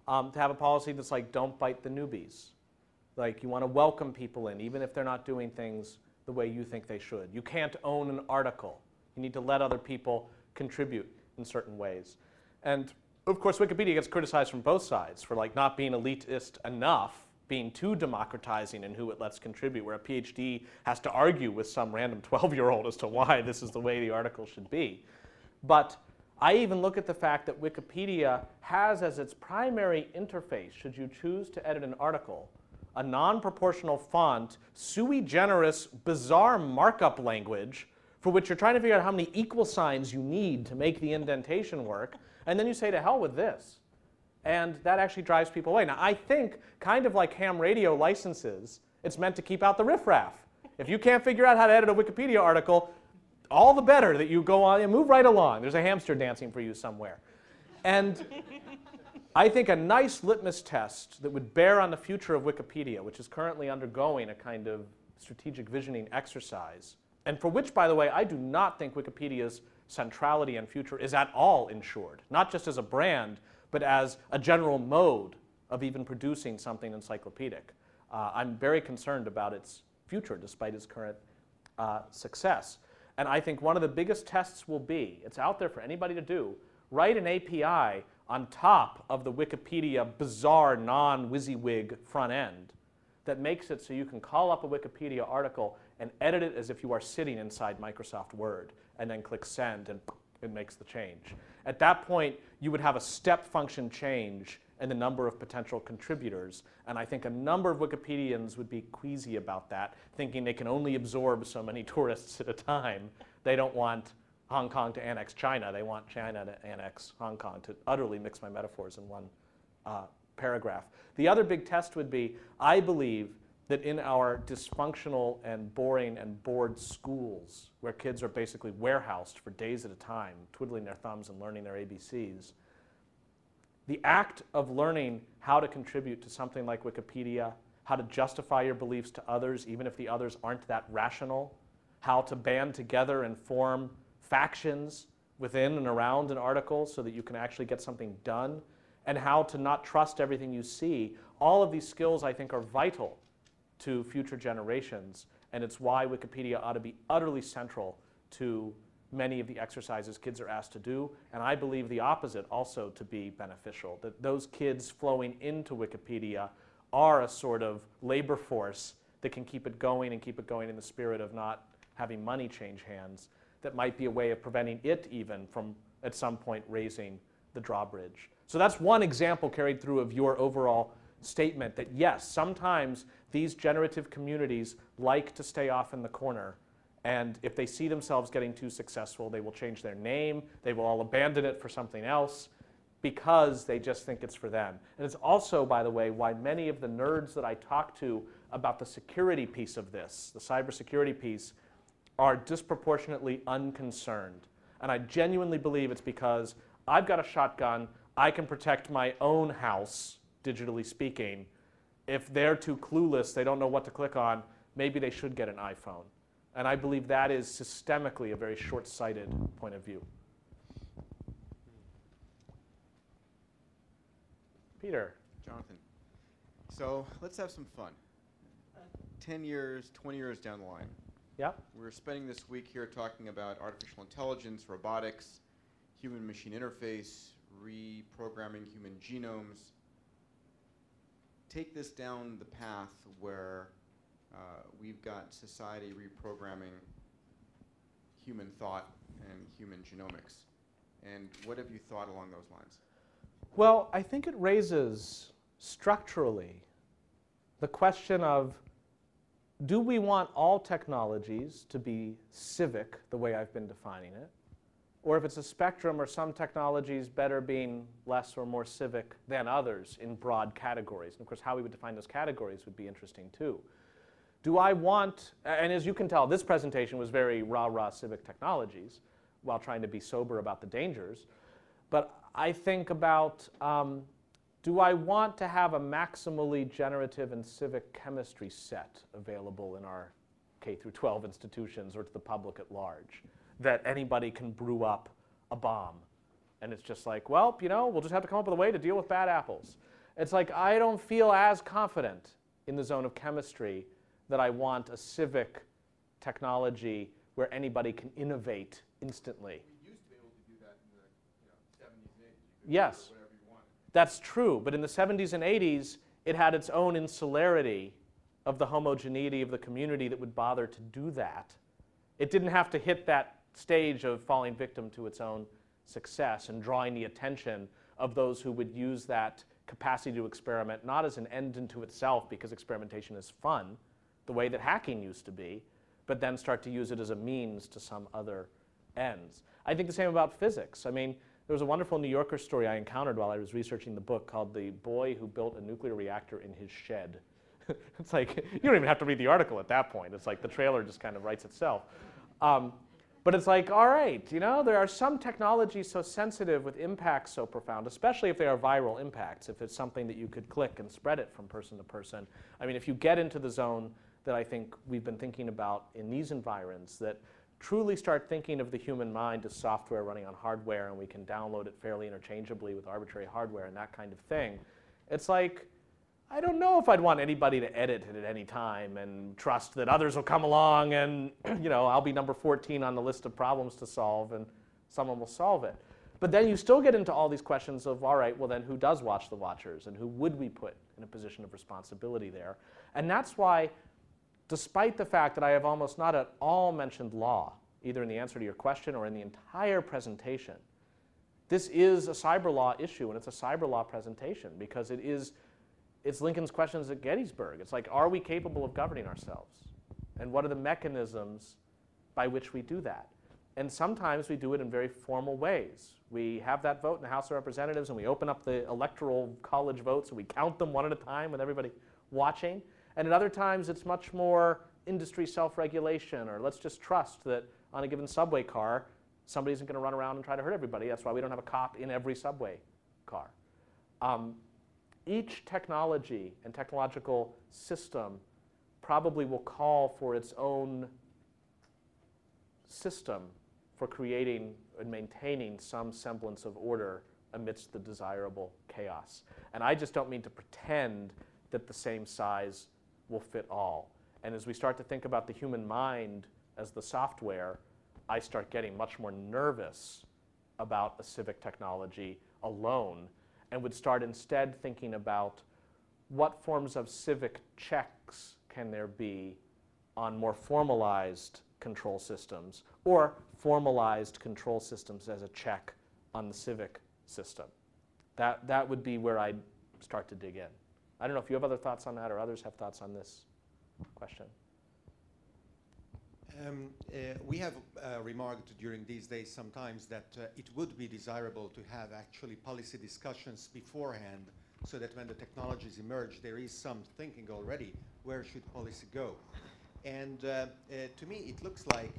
to have a policy that's like, don't bite the newbies. Like, you want to welcome people in, even if they're not doing things the way you think they should. You can't own an article. You need to let other people contribute in certain ways. And of course, Wikipedia gets criticized from both sides for like not being elitist enough, being too democratizing in who it lets contribute, where a PhD has to argue with some random 12-year-old as to why this is the way the article should be. But I even look at the fact that Wikipedia has as its primary interface, should you choose to edit an article, a non-proportional font, sui generis, bizarre markup language for which you're trying to figure out how many equal signs you need to make the indentation work, and then you say, to hell with this. And that actually drives people away. Now, I think, kind of like ham radio licenses, it's meant to keep out the riffraff. If you can't figure out how to edit a Wikipedia article, all the better that you go on and move right along. There's a hamster dancing for you somewhere. And I think a nice litmus test that would bear on the future of Wikipedia, which is currently undergoing a kind of strategic visioning exercise, and for which, by the way, I do not think Wikipedia's centrality and future is at all ensured, not just as a brand, but as a general mode of even producing something encyclopedic. I'm very concerned about its future, despite its current success. And I think one of the biggest tests will be, it's out there for anybody to do, write an API on top of the Wikipedia bizarre non-WYSIWYG front end that makes it so you can call up a Wikipedia article and edit it as if you are sitting inside Microsoft Word, and then click send, and it makes the change. At that point, you would have a step function change in the number of potential contributors, and I think a number of Wikipedians would be queasy about that, thinking they can only absorb so many tourists at a time. They don't want Hong Kong to annex China. They want China to annex Hong Kong, to utterly mix my metaphors in one paragraph. The other big test would be, I believe that in our dysfunctional and boring and bored schools, where kids are basically warehoused for days at a time, twiddling their thumbs and learning their ABCs, the act of learning how to contribute to something like Wikipedia, how to justify your beliefs to others, even if the others aren't that rational, how to band together and form factions within and around an article so that you can actually get something done, and how to not trust everything you see, all of these skills I think are vital to future generations. And it's why Wikipedia ought to be utterly central to many of the exercises kids are asked to do. And I believe the opposite also to be beneficial, that those kids flowing into Wikipedia are a sort of labor force that can keep it going and keep it going in the spirit of not having money change hands. That might be a way of preventing it even from, at some point, raising the drawbridge. So that's one example carried through of your overall statement that yes, sometimes these generative communities like to stay off in the corner, and if they see themselves getting too successful, they will change their name, they will all abandon it for something else because they just think it's for them. And it's also, by the way, why many of the nerds that I talk to about the security piece of this, the cybersecurity piece, are disproportionately unconcerned. And I genuinely believe it's because I've got a shotgun, I can protect my own house, digitally speaking. If they're too clueless, they don't know what to click on, maybe they should get an iPhone. And I believe that is systemically a very short-sighted point of view. Peter. Jonathan. So let's have some fun. 10 years, 20 years down the line. Yeah. We're spending this week here talking about artificial intelligence, robotics, human-machine interface, reprogramming human genomes. Take this down the path where we've got society reprogramming human thought and human genomics. And what have you thought along those lines? Well, I think it raises structurally the question of, do we want all technologies to be civic, the way I've been defining it? Or if it's a spectrum, are some technologies better being less or more civic than others in broad categories? And of course, how we would define those categories would be interesting too. Do I want, and as you can tell, this presentation was very rah-rah civic technologies while trying to be sober about the dangers. But I think about, do I want to have a maximally generative and civic chemistry set available in our K through 12 institutions or to the public at large, that anybody can brew up a bomb? And it's just like, well, you know, we'll just have to come up with a way to deal with bad apples. It's like, I don't feel as confident in the zone of chemistry that I want a civic technology where anybody can innovate instantly. We used to be able to do that in the 70s and 80s. Yes. Do whatever you wanted. That's true, but in the 70s and 80s, it had its own insularity of the homogeneity of the community that would bother to do that. It didn't have to hit that stage of falling victim to its own success and drawing the attention of those who would use that capacity to experiment not as an end unto itself because experimentation is fun, the way that hacking used to be, but then start to use it as a means to some other ends. I think the same about physics. I mean, there was a wonderful New Yorker story I encountered while I was researching the book called The Boy Who Built a Nuclear Reactor in His Shed. It's like, you don't even have to read the article at that point. It's like the trailer just kind of writes itself. But it's like, all right, you know, there are some technologies so sensitive with impacts so profound, especially if they are viral impacts, if it's something that you could click and spread it from person to person. I mean, if you get into the zone that I think we've been thinking about in these environs, that truly start thinking of the human mind as software running on hardware and we can download it fairly interchangeably with arbitrary hardware and that kind of thing, it's like, I don't know if I'd want anybody to edit it at any time and trust that others will come along and, you know, I'll be number 14 on the list of problems to solve and someone will solve it. But then you still get into all these questions of, all right, well then who does watch the watchers and who would we put in a position of responsibility there? And that's why, despite the fact that I have almost not at all mentioned law, either in the answer to your question or in the entire presentation, this is a cyber law issue and it's a cyber law presentation because it's Lincoln's questions at Gettysburg. It's like, are we capable of governing ourselves? And what are the mechanisms by which we do that? And sometimes we do it in very formal ways. We have that vote in the House of Representatives and we open up the electoral college votes and we count them one at a time with everybody watching. And at other times it's much more industry self-regulation, or let's just trust that on a given subway car, somebody isn't going to run around and try to hurt everybody. That's why we don't have a cop in every subway car. Each technology and technological system probably will call for its own system for creating and maintaining some semblance of order amidst the desirable chaos. And I just don't mean to pretend that the same size will fit all. And as we start to think about the human mind as the software, I start getting much more nervous about a civic technology alone, and would start instead thinking about what forms of civic checks can there be on more formalized control systems, or formalized control systems as a check on the civic system. That would be where I'd start to dig in. I don't know if you have other thoughts on that or others have thoughts on this question. We have remarked during these days sometimes that it would be desirable to have actually policy discussions beforehand, so that when the technologies emerge, there is some thinking already, where should policy go? And to me, it looks like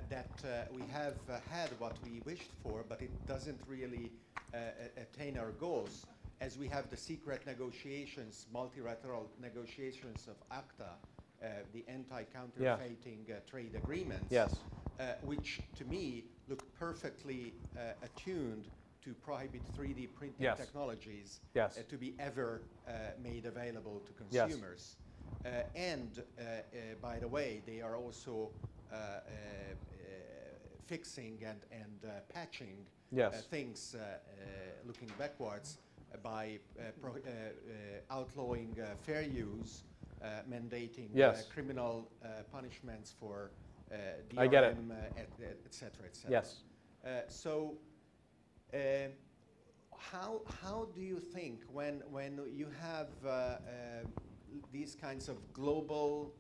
that we have had what we wished for, but it doesn't really attain our goals, as we have the secret negotiations, multilateral negotiations of ACTA, the anti-counterfeiting trade agreements, Yes. which to me look perfectly attuned to prohibit 3D printing Yes. technologies Yes. to be ever made available to Yes. consumers. And by the way, they are also fixing and patching Yes. things looking backwards by outlawing fair use, mandating Yes. criminal punishments for DRM, I get it. et cetera, et cetera. Yes. So how do you think when you have these kinds of global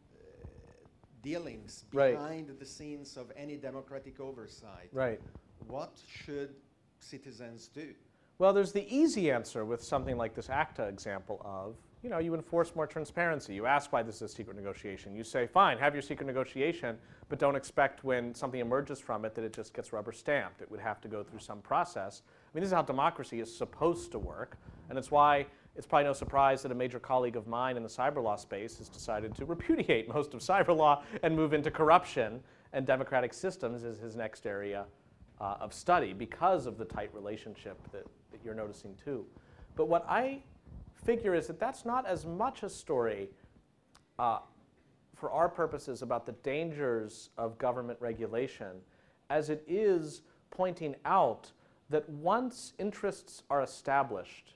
dealings Right. behind the scenes of any democratic oversight, Right. what should citizens do? Well, there's the easy answer with something like this ACTA example of, you enforce more transparency. You ask why this is a secret negotiation. You say, fine, have your secret negotiation, but don't expect when something emerges from it that it just gets rubber stamped. It would have to go through some process. I mean, this is how democracy is supposed to work, and it's why it's probably no surprise that a major colleague of mine in the cyber law space has decided to repudiate most of cyber law and move into corruption, and democratic systems is his next area of study because of the tight relationship that you're noticing too. But what I figure is that that's not as much a story for our purposes about the dangers of government regulation as it is pointing out that once interests are established,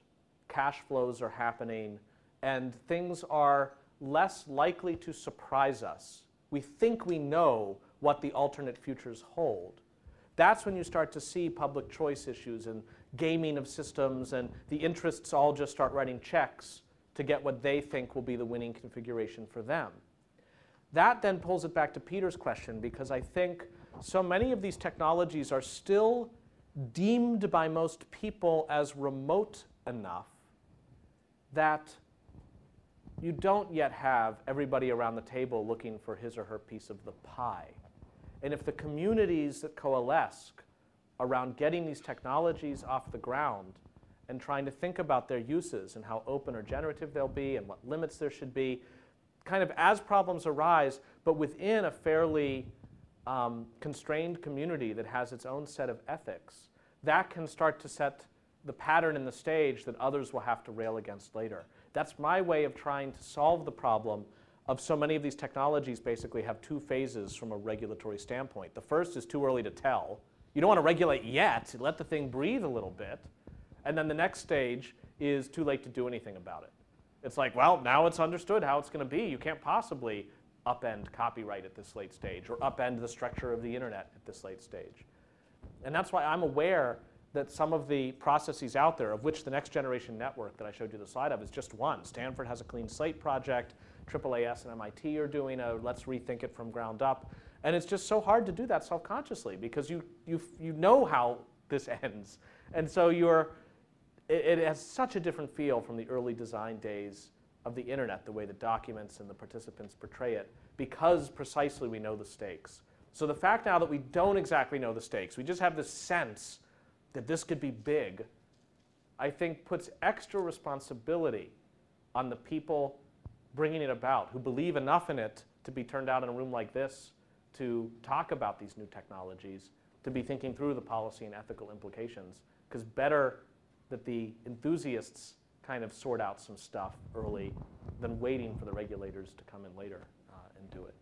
cash flows are happening, and things are less likely to surprise us. We think we know what the alternate futures hold. That's when you start to see public choice issues and gaming of systems, and the interests all just start writing checks to get what they think will be the winning configuration for them. That then pulls it back to Peter's question, because I think so many of these technologies are still deemed by most people as remote enough that you don't yet have everybody around the table looking for his or her piece of the pie. And if the communities that coalesce around getting these technologies off the ground and trying to think about their uses and how open or generative they'll be and what limits there should be, kind of as problems arise, but within a fairly constrained community that has its own set of ethics, that can start to set the pattern and the stage that others will have to rail against later. That's my way of trying to solve the problem of so many of these technologies basically have two phases from a regulatory standpoint. The first is too early to tell. You don't want to regulate yet. Let the thing breathe a little bit. And then the next stage is too late to do anything about it. It's like, well, now it's understood how it's going to be. You can't possibly upend copyright at this late stage or upend the structure of the internet at this late stage. And that's why I'm aware that some of the processes out there, of which the next generation network that I showed you the slide of is just one. Stanford has a clean slate project. AAAS and MIT are doing a let's rethink it from ground up. And it's just so hard to do that self-consciously because you know how this ends. And so it has such a different feel from the early design days of the internet, the way the documents and the participants portray it, because precisely we know the stakes. So the fact now that we don't exactly know the stakes, we just have this sense that this could be big, I think puts extra responsibility on the people bringing it about, who believe enough in it to be turned out in a room like this to talk about these new technologies, to be thinking through the policy and ethical implications, because better that the enthusiasts kind of sort out some stuff early than waiting for the regulators to come in later and do it.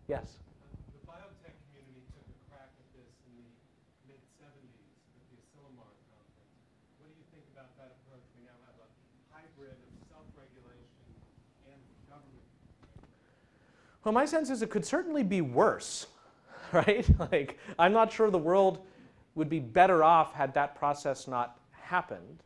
Yes? The biotech community took a crack at this in the mid-'70s at the Asilomar conference. What do you think about that approach? We now have a hybrid of self-regulation and government. Well, my sense is it could certainly be worse, right? Like, I'm not sure the world would be better off had that process not happened.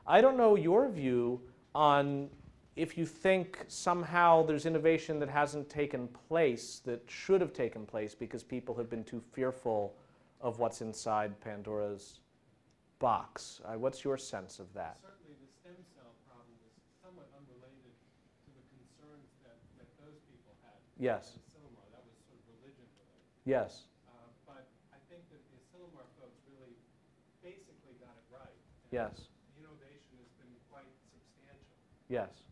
I don't know your view on if you think somehow there's innovation that hasn't taken place that should have taken place because people have been too fearful of what's inside Pandora's box. What's your sense of that? Certainly the stem cell problem was somewhat unrelated to the concerns that those people had. Yes. Asilomar, that was sort of religion related. Yes. But I think that the Asilomar folks really basically got it right. Yes. The innovation has been quite substantial. Yes.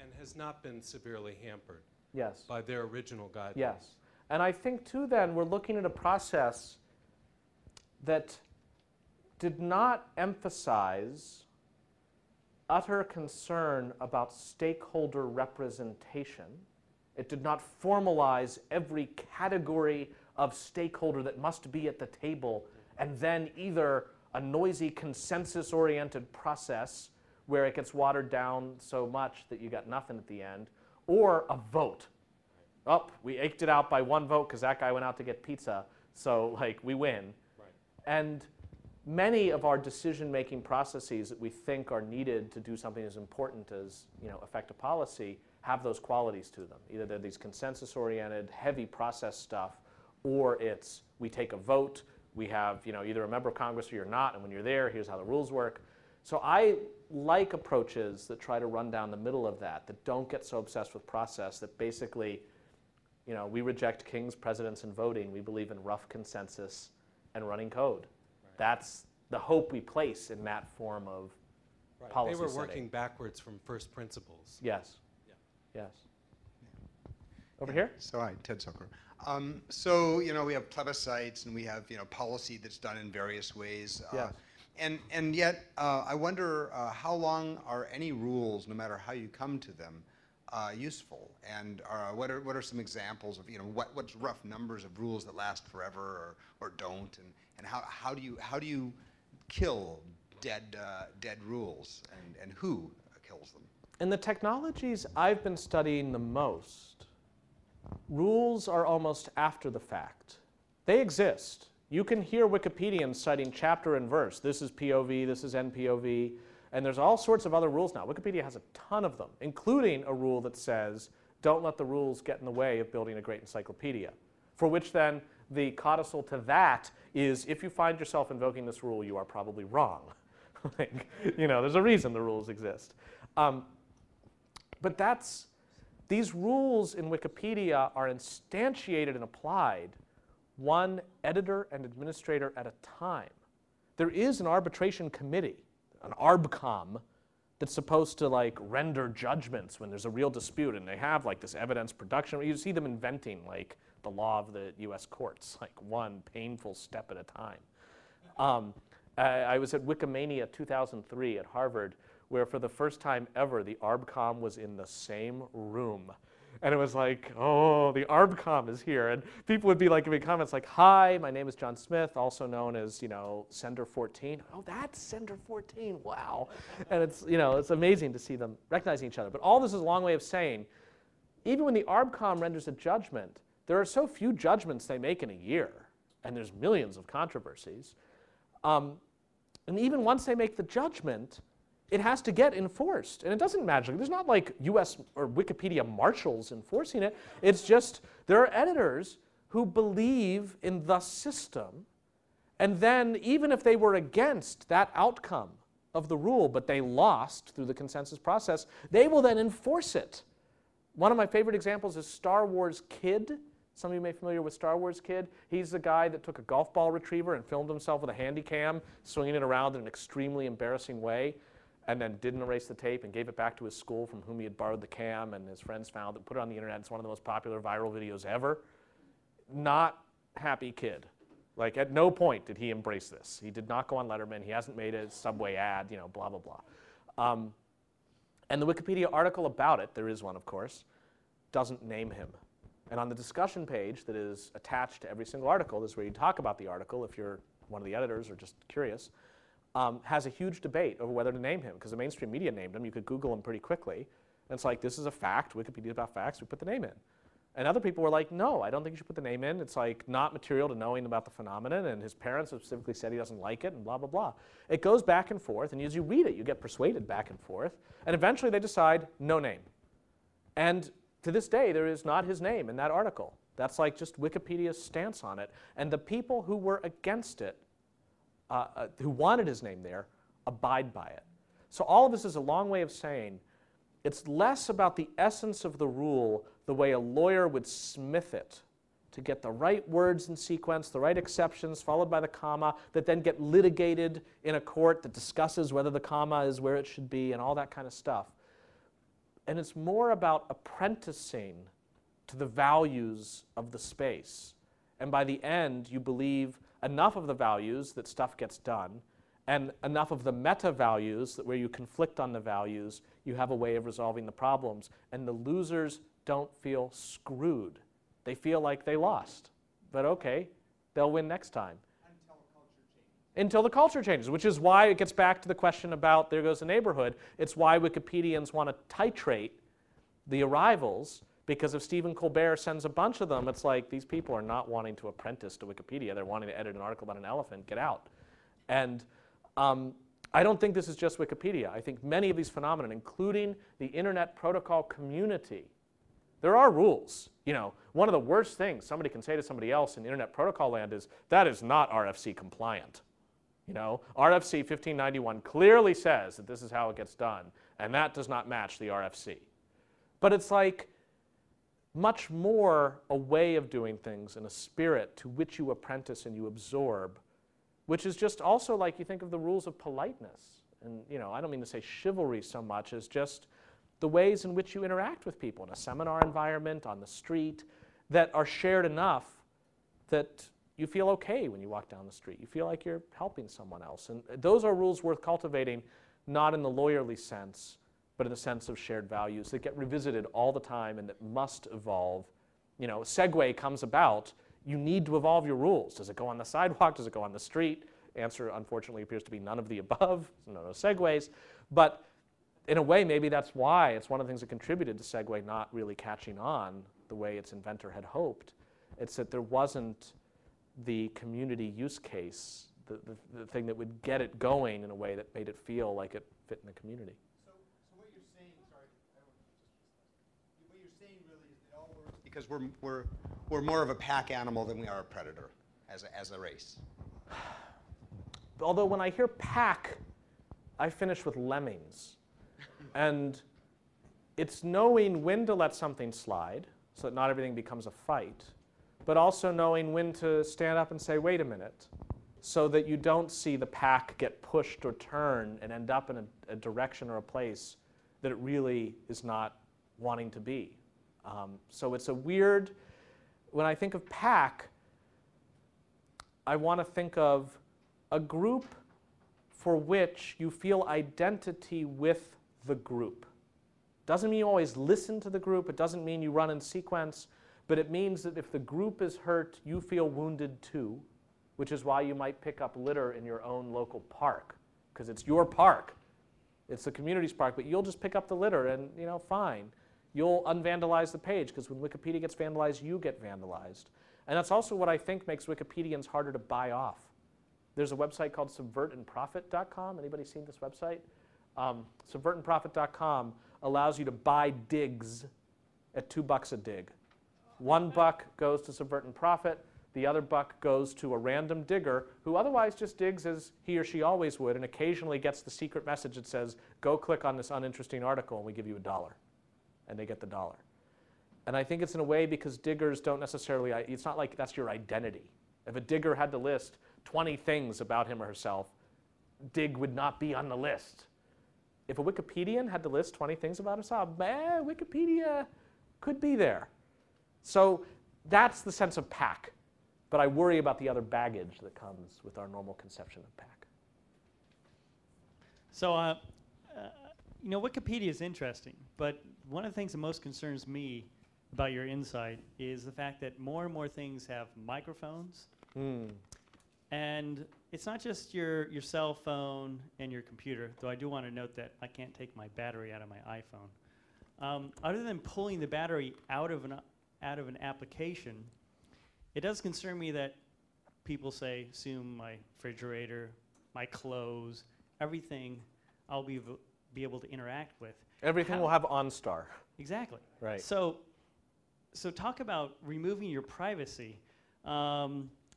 And has not been severely hampered. Yes. By their original guidelines. Yes. And I think, too, then, we're looking at a process that did not emphasize utter concern about stakeholder representation. It did not formalize every category of stakeholder that must be at the table, and then either a noisy consensus-oriented process where it gets watered down so much that you got nothing at the end, or a vote. Oh, we eked it out by one vote because that guy went out to get pizza, so like we win. Right. And many of our decision-making processes that we think are needed to do something as important as, affect a policy have those qualities to them. Either they're these consensus-oriented, heavy process stuff, or it's we take a vote, we have either a member of Congress or you're not, and when you're there, here's how the rules work. So I like approaches that try to run down the middle of that don't get so obsessed with process, that basically, we reject kings, presidents, and voting. We believe in rough consensus and running code. Right. That's the hope we place in that form of policy They were setting. working backwards from first principles. Yes. Yeah. Yes. Over here? So hi, Ted Zucker. So we have plebiscites and we have policy that's done in various ways. Yes. And yet I wonder how long are any rules, no matter how you come to them, useful? And what are some examples of what's rough numbers of rules that last forever or don't? And how do you kill dead rules, and who kills them? In the technologies I've been studying the most, rules are almost after the fact. They exist. You can hear Wikipedians citing chapter and verse. This is POV, this is NPOV, and there's all sorts of other rules now. Wikipedia has a ton of them, including a rule that says, don't let the rules get in the way of building a great encyclopedia. For which then, the codicil to that is, if you find yourself invoking this rule, you are probably wrong. There's a reason the rules exist. But these rules in Wikipedia are instantiated and applied one editor and administrator at a time. There is an arbitration committee, an ARBCOM, that's supposed to render judgments when there's a real dispute, and they have this evidence production. You see them inventing the law of the US courts, one painful step at a time. I was at Wikimania 2003 at Harvard, where for the first time ever the ARBCOM was in the same room. And it was oh, the ARBCOM is here. And people would be giving comments hi, my name is John Smith, also known as, Sender 14. Oh, that's Sender 14, wow. And it's, it's amazing to see them recognizing each other. But all this is a long way of saying, even when the ARBCOM renders a judgment, there are so few judgments they make in a year, and there's millions of controversies. And even once they make the judgment, it has to get enforced. And it doesn't magically. There's not US or Wikipedia marshals enforcing it. It's just there are editors who believe in the system. And then even if they were against that outcome of the rule, but they lost through the consensus process, they will then enforce it. One of my favorite examples is Star Wars Kid. Some of you may be familiar with Star Wars Kid. He's the guy that took a golf ball retriever and filmed himself with a handy cam, swinging it around in an extremely embarrassing way, and then didn't erase the tape and gave it back to his school from whom he had borrowed the cam, and his friends found it, put it on the internet. It's one of the most popular viral videos ever. Not happy kid. At no point did he embrace this. He did not go on Letterman. He hasn't made a Subway ad, blah, blah, blah. And the Wikipedia article about it, there is one of course, doesn't name him. And on the discussion page that is attached to every single article, this is where you talk about the article if you're one of the editors or just curious, has a huge debate over whether to name him, because the mainstream media named him. You could Google him pretty quickly. And it's like, this is a fact, Wikipedia is about facts, we put the name in. And other people were like, no, I don't think you should put the name in. It's like not material to knowing about the phenomenon, and his parents have specifically said he doesn't like it, and blah, blah, blah. It goes back and forth, and as you read it, you get persuaded back and forth, and eventually they decide no name. And to this day, there is not his name in that article. That's like just Wikipedia's stance on it. And the people who were against it, who wanted his name there, abide by it. So all of this is a long way of saying it's less about the essence of the rule, the way a lawyer would smith it to get the right words in sequence, the right exceptions, followed by the comma, that then get litigated in a court that discusses whether the comma is where it should be and all that kind of stuff. And it's more about apprenticing to the values of the space. And by the end, you believe enough of the values that stuff gets done, and enough of the meta values that where you conflict on the values, you have a way of resolving the problems. And the losers don't feel screwed. They feel like they lost. But okay, they'll win next time. Until the culture changes, which is why it gets back to the question about there goes the neighborhood. It's why Wikipedians want to titrate the arrivals, because if Stephen Colbert sends a bunch of them, it's like these people are not wanting to apprentice to Wikipedia. They're wanting to edit an article about an elephant. Get out. And I don't think this is just Wikipedia. I think many of these phenomena, including the Internet Protocol community, there are rules. You know, one of the worst things somebody can say to somebody else in Internet Protocol land is, that is not RFC compliant. You know, RFC 1591 clearly says that this is how it gets done, and that does not match the RFC. But it's like much more a way of doing things and a spirit to which you apprentice and you absorb, which is just also like you think of the rules of politeness. And, you know, I don't mean to say chivalry so much as just the ways in which you interact with people in a seminar environment, on the street, that are shared enough that you feel okay when you walk down the street. You feel like you're helping someone else. And those are rules worth cultivating, not in the lawyerly sense, but in the sense of shared values that get revisited all the time and that must evolve. You know, Segway comes about, you need to evolve your rules. Does it go on the sidewalk? Does it go on the street? Answer, unfortunately, appears to be none of the above. No Segways. But in a way, maybe that's why it's one of the things that contributed to Segway not really catching on the way its inventor had hoped. It's that there wasn't the community use case, the thing that would get it going in a way that made it feel like it fit in the community. So what you're saying, sorry, what you're saying really is it all works because we're more of a pack animal than we are a predator as a race. Although when I hear pack, I finish with lemmings. And it's knowing when to let something slide so that not everything becomes a fight, but also knowing when to stand up and say, wait a minute, so that you don't see the pack get pushed or turn and end up in a direction or a place that it really is not wanting to be. So it's a weird, when I think of pack, I want to think of a group for which you feel identity with the group. Doesn't mean you always listen to the group. It doesn't mean you run in sequence. But it means that if the group is hurt, you feel wounded too, which is why you might pick up litter in your own local park, because it's your park. It's the community's park, but you'll just pick up the litter and, you know, fine. You'll unvandalize the page, because when Wikipedia gets vandalized, you get vandalized. And that's also what I think makes Wikipedians harder to buy off. There's a website called subvertandprofit.com. Anybody seen this website? Subvertandprofit.com allows you to buy digs at $2 a dig. $1 goes to Subvert and Profit. The other buck goes to a random digger who otherwise just digs as he or she always would and occasionally gets the secret message that says, go click on this uninteresting article and we give you $1. And they get the $1. And I think it's in a way because diggers don't necessarily, it's not like that's your identity. If a digger had to list 20 things about him or herself, dig would not be on the list. If a Wikipedian had to list 20 things about himself, Wikipedia could be there. So that's the sense of pack. But I worry about the other baggage that comes with our normal conception of pack. So You know, Wikipedia is interesting, but one of the things that most concerns me about your insight is the fact that more and more things have microphones. And it's not just your cell phone and your computer, though I do want to note that I can't take my battery out of my iPhone. Other than pulling the battery out of an application, it does concern me that people say, assume my refrigerator, my clothes, everything I'll be able to interact with. Everything will have OnStar. Exactly. Right. So talk about removing your privacy.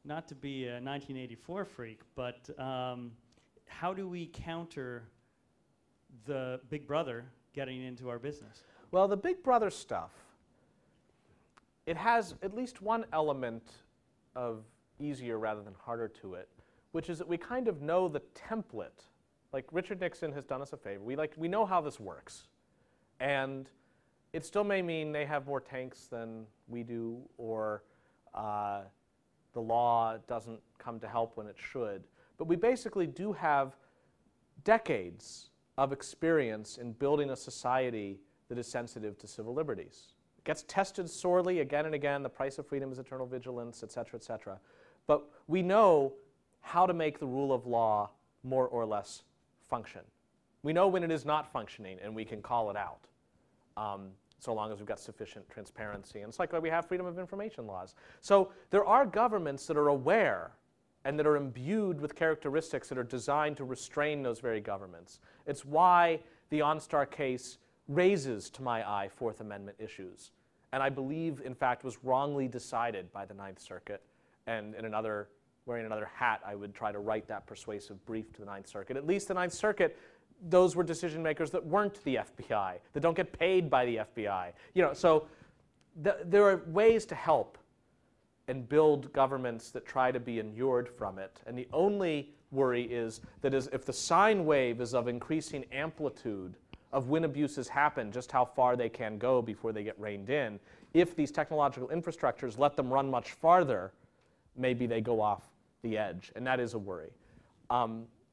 Not to be a 1984 freak, but how do we counter the Big Brother getting into our business? Well, the Big Brother stuff, it has at least one element of easier rather than harder to it, which is that we kind of know the template. Like Richard Nixon has done us a favor. We know how this works. And it still may mean they have more tanks than we do, or the law doesn't come to help when it should. But we basically do have decades of experience in building a society that is sensitive to civil liberties. It gets tested sorely again and again. The price of freedom is eternal vigilance, et cetera, et cetera. But we know how to make the rule of law more or less function. We know when it is not functioning, and we can call it out, so long as we've got sufficient transparency. And it's like we have freedom of information laws. So there are governments that are aware and that are imbued with characteristics that are designed to restrain those very governments. It's why the OnStar case raises, to my eye, Fourth Amendment issues. And I believe, in fact, was wrongly decided by the Ninth Circuit. And in wearing another hat, I would try to write that persuasive brief to the Ninth Circuit. At least the Ninth Circuit, those were decision makers that weren't the FBI, that don't get paid by the FBI. So there are ways to help and build governments that try to be inured from it. And the only worry is that if the sine wave is of increasing amplitude of when abuses happen, just how far they can go before they get reined in, if these technological infrastructures let them run much farther, maybe they go off the edge. And that is a worry.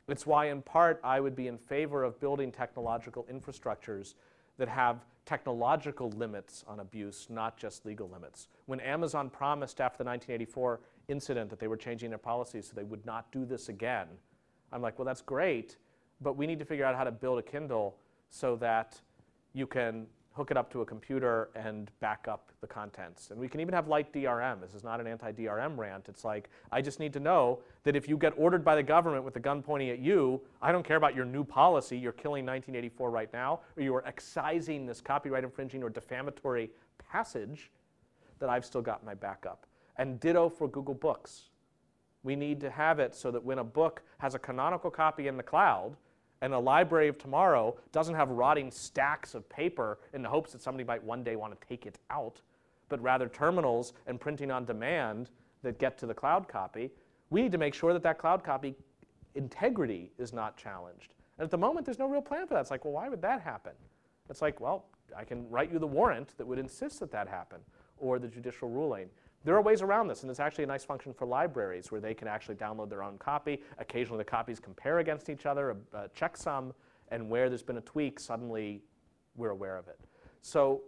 It's why, in part, I would be in favor of building technological infrastructures that have technological limits on abuse, not just legal limits. When Amazon promised after the 1984 incident that they were changing their policies so they would not do this again, I'm like, well, that's great, but we need to figure out how to build a Kindle so that you can hook it up to a computer and back up the contents. And we can even have light DRM. This is not an anti-DRM rant. It's like, I just need to know that if you get ordered by the government with the gun pointing at you, I don't care about your new policy, you're killing 1984 right now, or you are excising this copyright infringing or defamatory passage, that I've still got my backup. And ditto for Google Books. We need to have it so that when a book has a canonical copy in the cloud, and a library of tomorrow doesn't have rotting stacks of paper in the hopes that somebody might one day want to take it out, but rather terminals and printing on demand that get to the cloud copy, we need to make sure that that cloud copy integrity is not challenged. And at the moment, there's no real plan for that. It's like, well, why would that happen? It's like, well, I can write you the warrant that would insist that that happen, or the judicial ruling. There are ways around this, and it's actually a nice function for libraries where they can actually download their own copy. Occasionally the copies compare against each other, a checksum, and where there's been a tweak, suddenly we're aware of it. So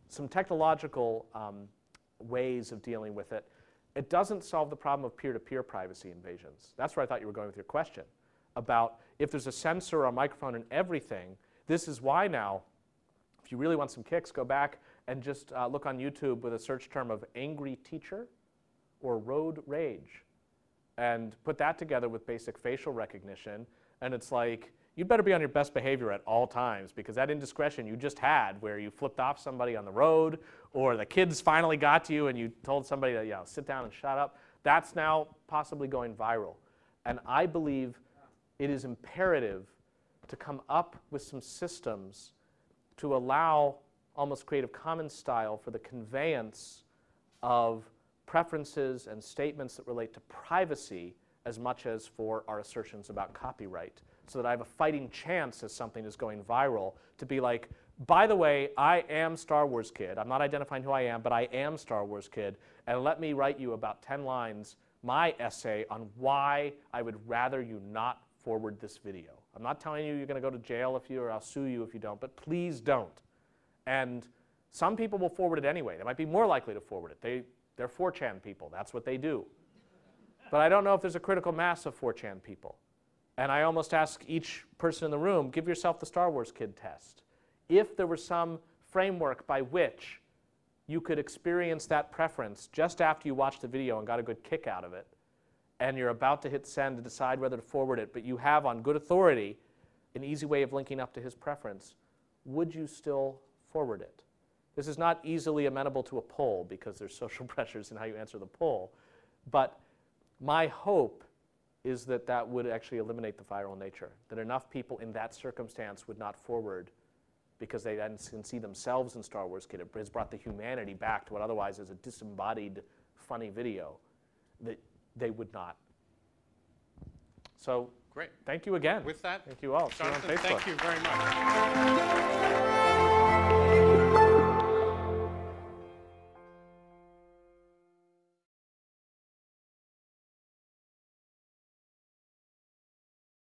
some technological ways of dealing with it. It doesn't solve the problem of peer-to-peer privacy invasions. That's where I thought you were going with your question, about if there's a sensor or a microphone in everything. This is why now, if you really want some kicks, go back and just look on YouTube with a search term of angry teacher or road rage, and put that together with basic facial recognition, and it's like, you'd better be on your best behavior at all times, because that indiscretion you just had where you flipped off somebody on the road, or the kids finally got to you and you told somebody to sit down and shut up, that's now possibly going viral. And I believe it is imperative to come up with some systems to allow almost Creative Commons style for the conveyance of preferences and statements that relate to privacy as much as for our assertions about copyright, so that I have a fighting chance as something is going viral to be like, by the way, I am Star Wars Kid. I'm not identifying who I am, but I am Star Wars Kid, and let me write you about 10 lines, my essay on why I would rather you not forward this video. I'm not telling you you're going to go to jail if you, or I'll sue you if you don't, but please don't. And some people will forward it anyway. They might be more likely to forward it. They're 4chan people. That's what they do. But I don't know if there's a critical mass of 4chan people. And I almost ask each person in the room, give yourself the Star Wars kid test. If there was some framework by which you could experience that preference just after you watched the video and got a good kick out of it, and you're about to hit send to decide whether to forward it, but you have on good authority an easy way of linking up to his preference, would you still forward it? This is not easily amenable to a poll because there's social pressures in how you answer the poll, but my hope is that that would actually eliminate the viral nature, that enough people in that circumstance would not forward because they then can see themselves in Star Wars Kid. It has brought the humanity back to what otherwise is a disembodied, funny video, that they would not. So great. Thank you again. With that, thank you all. Jonathan, See you on Facebook. thank you very much.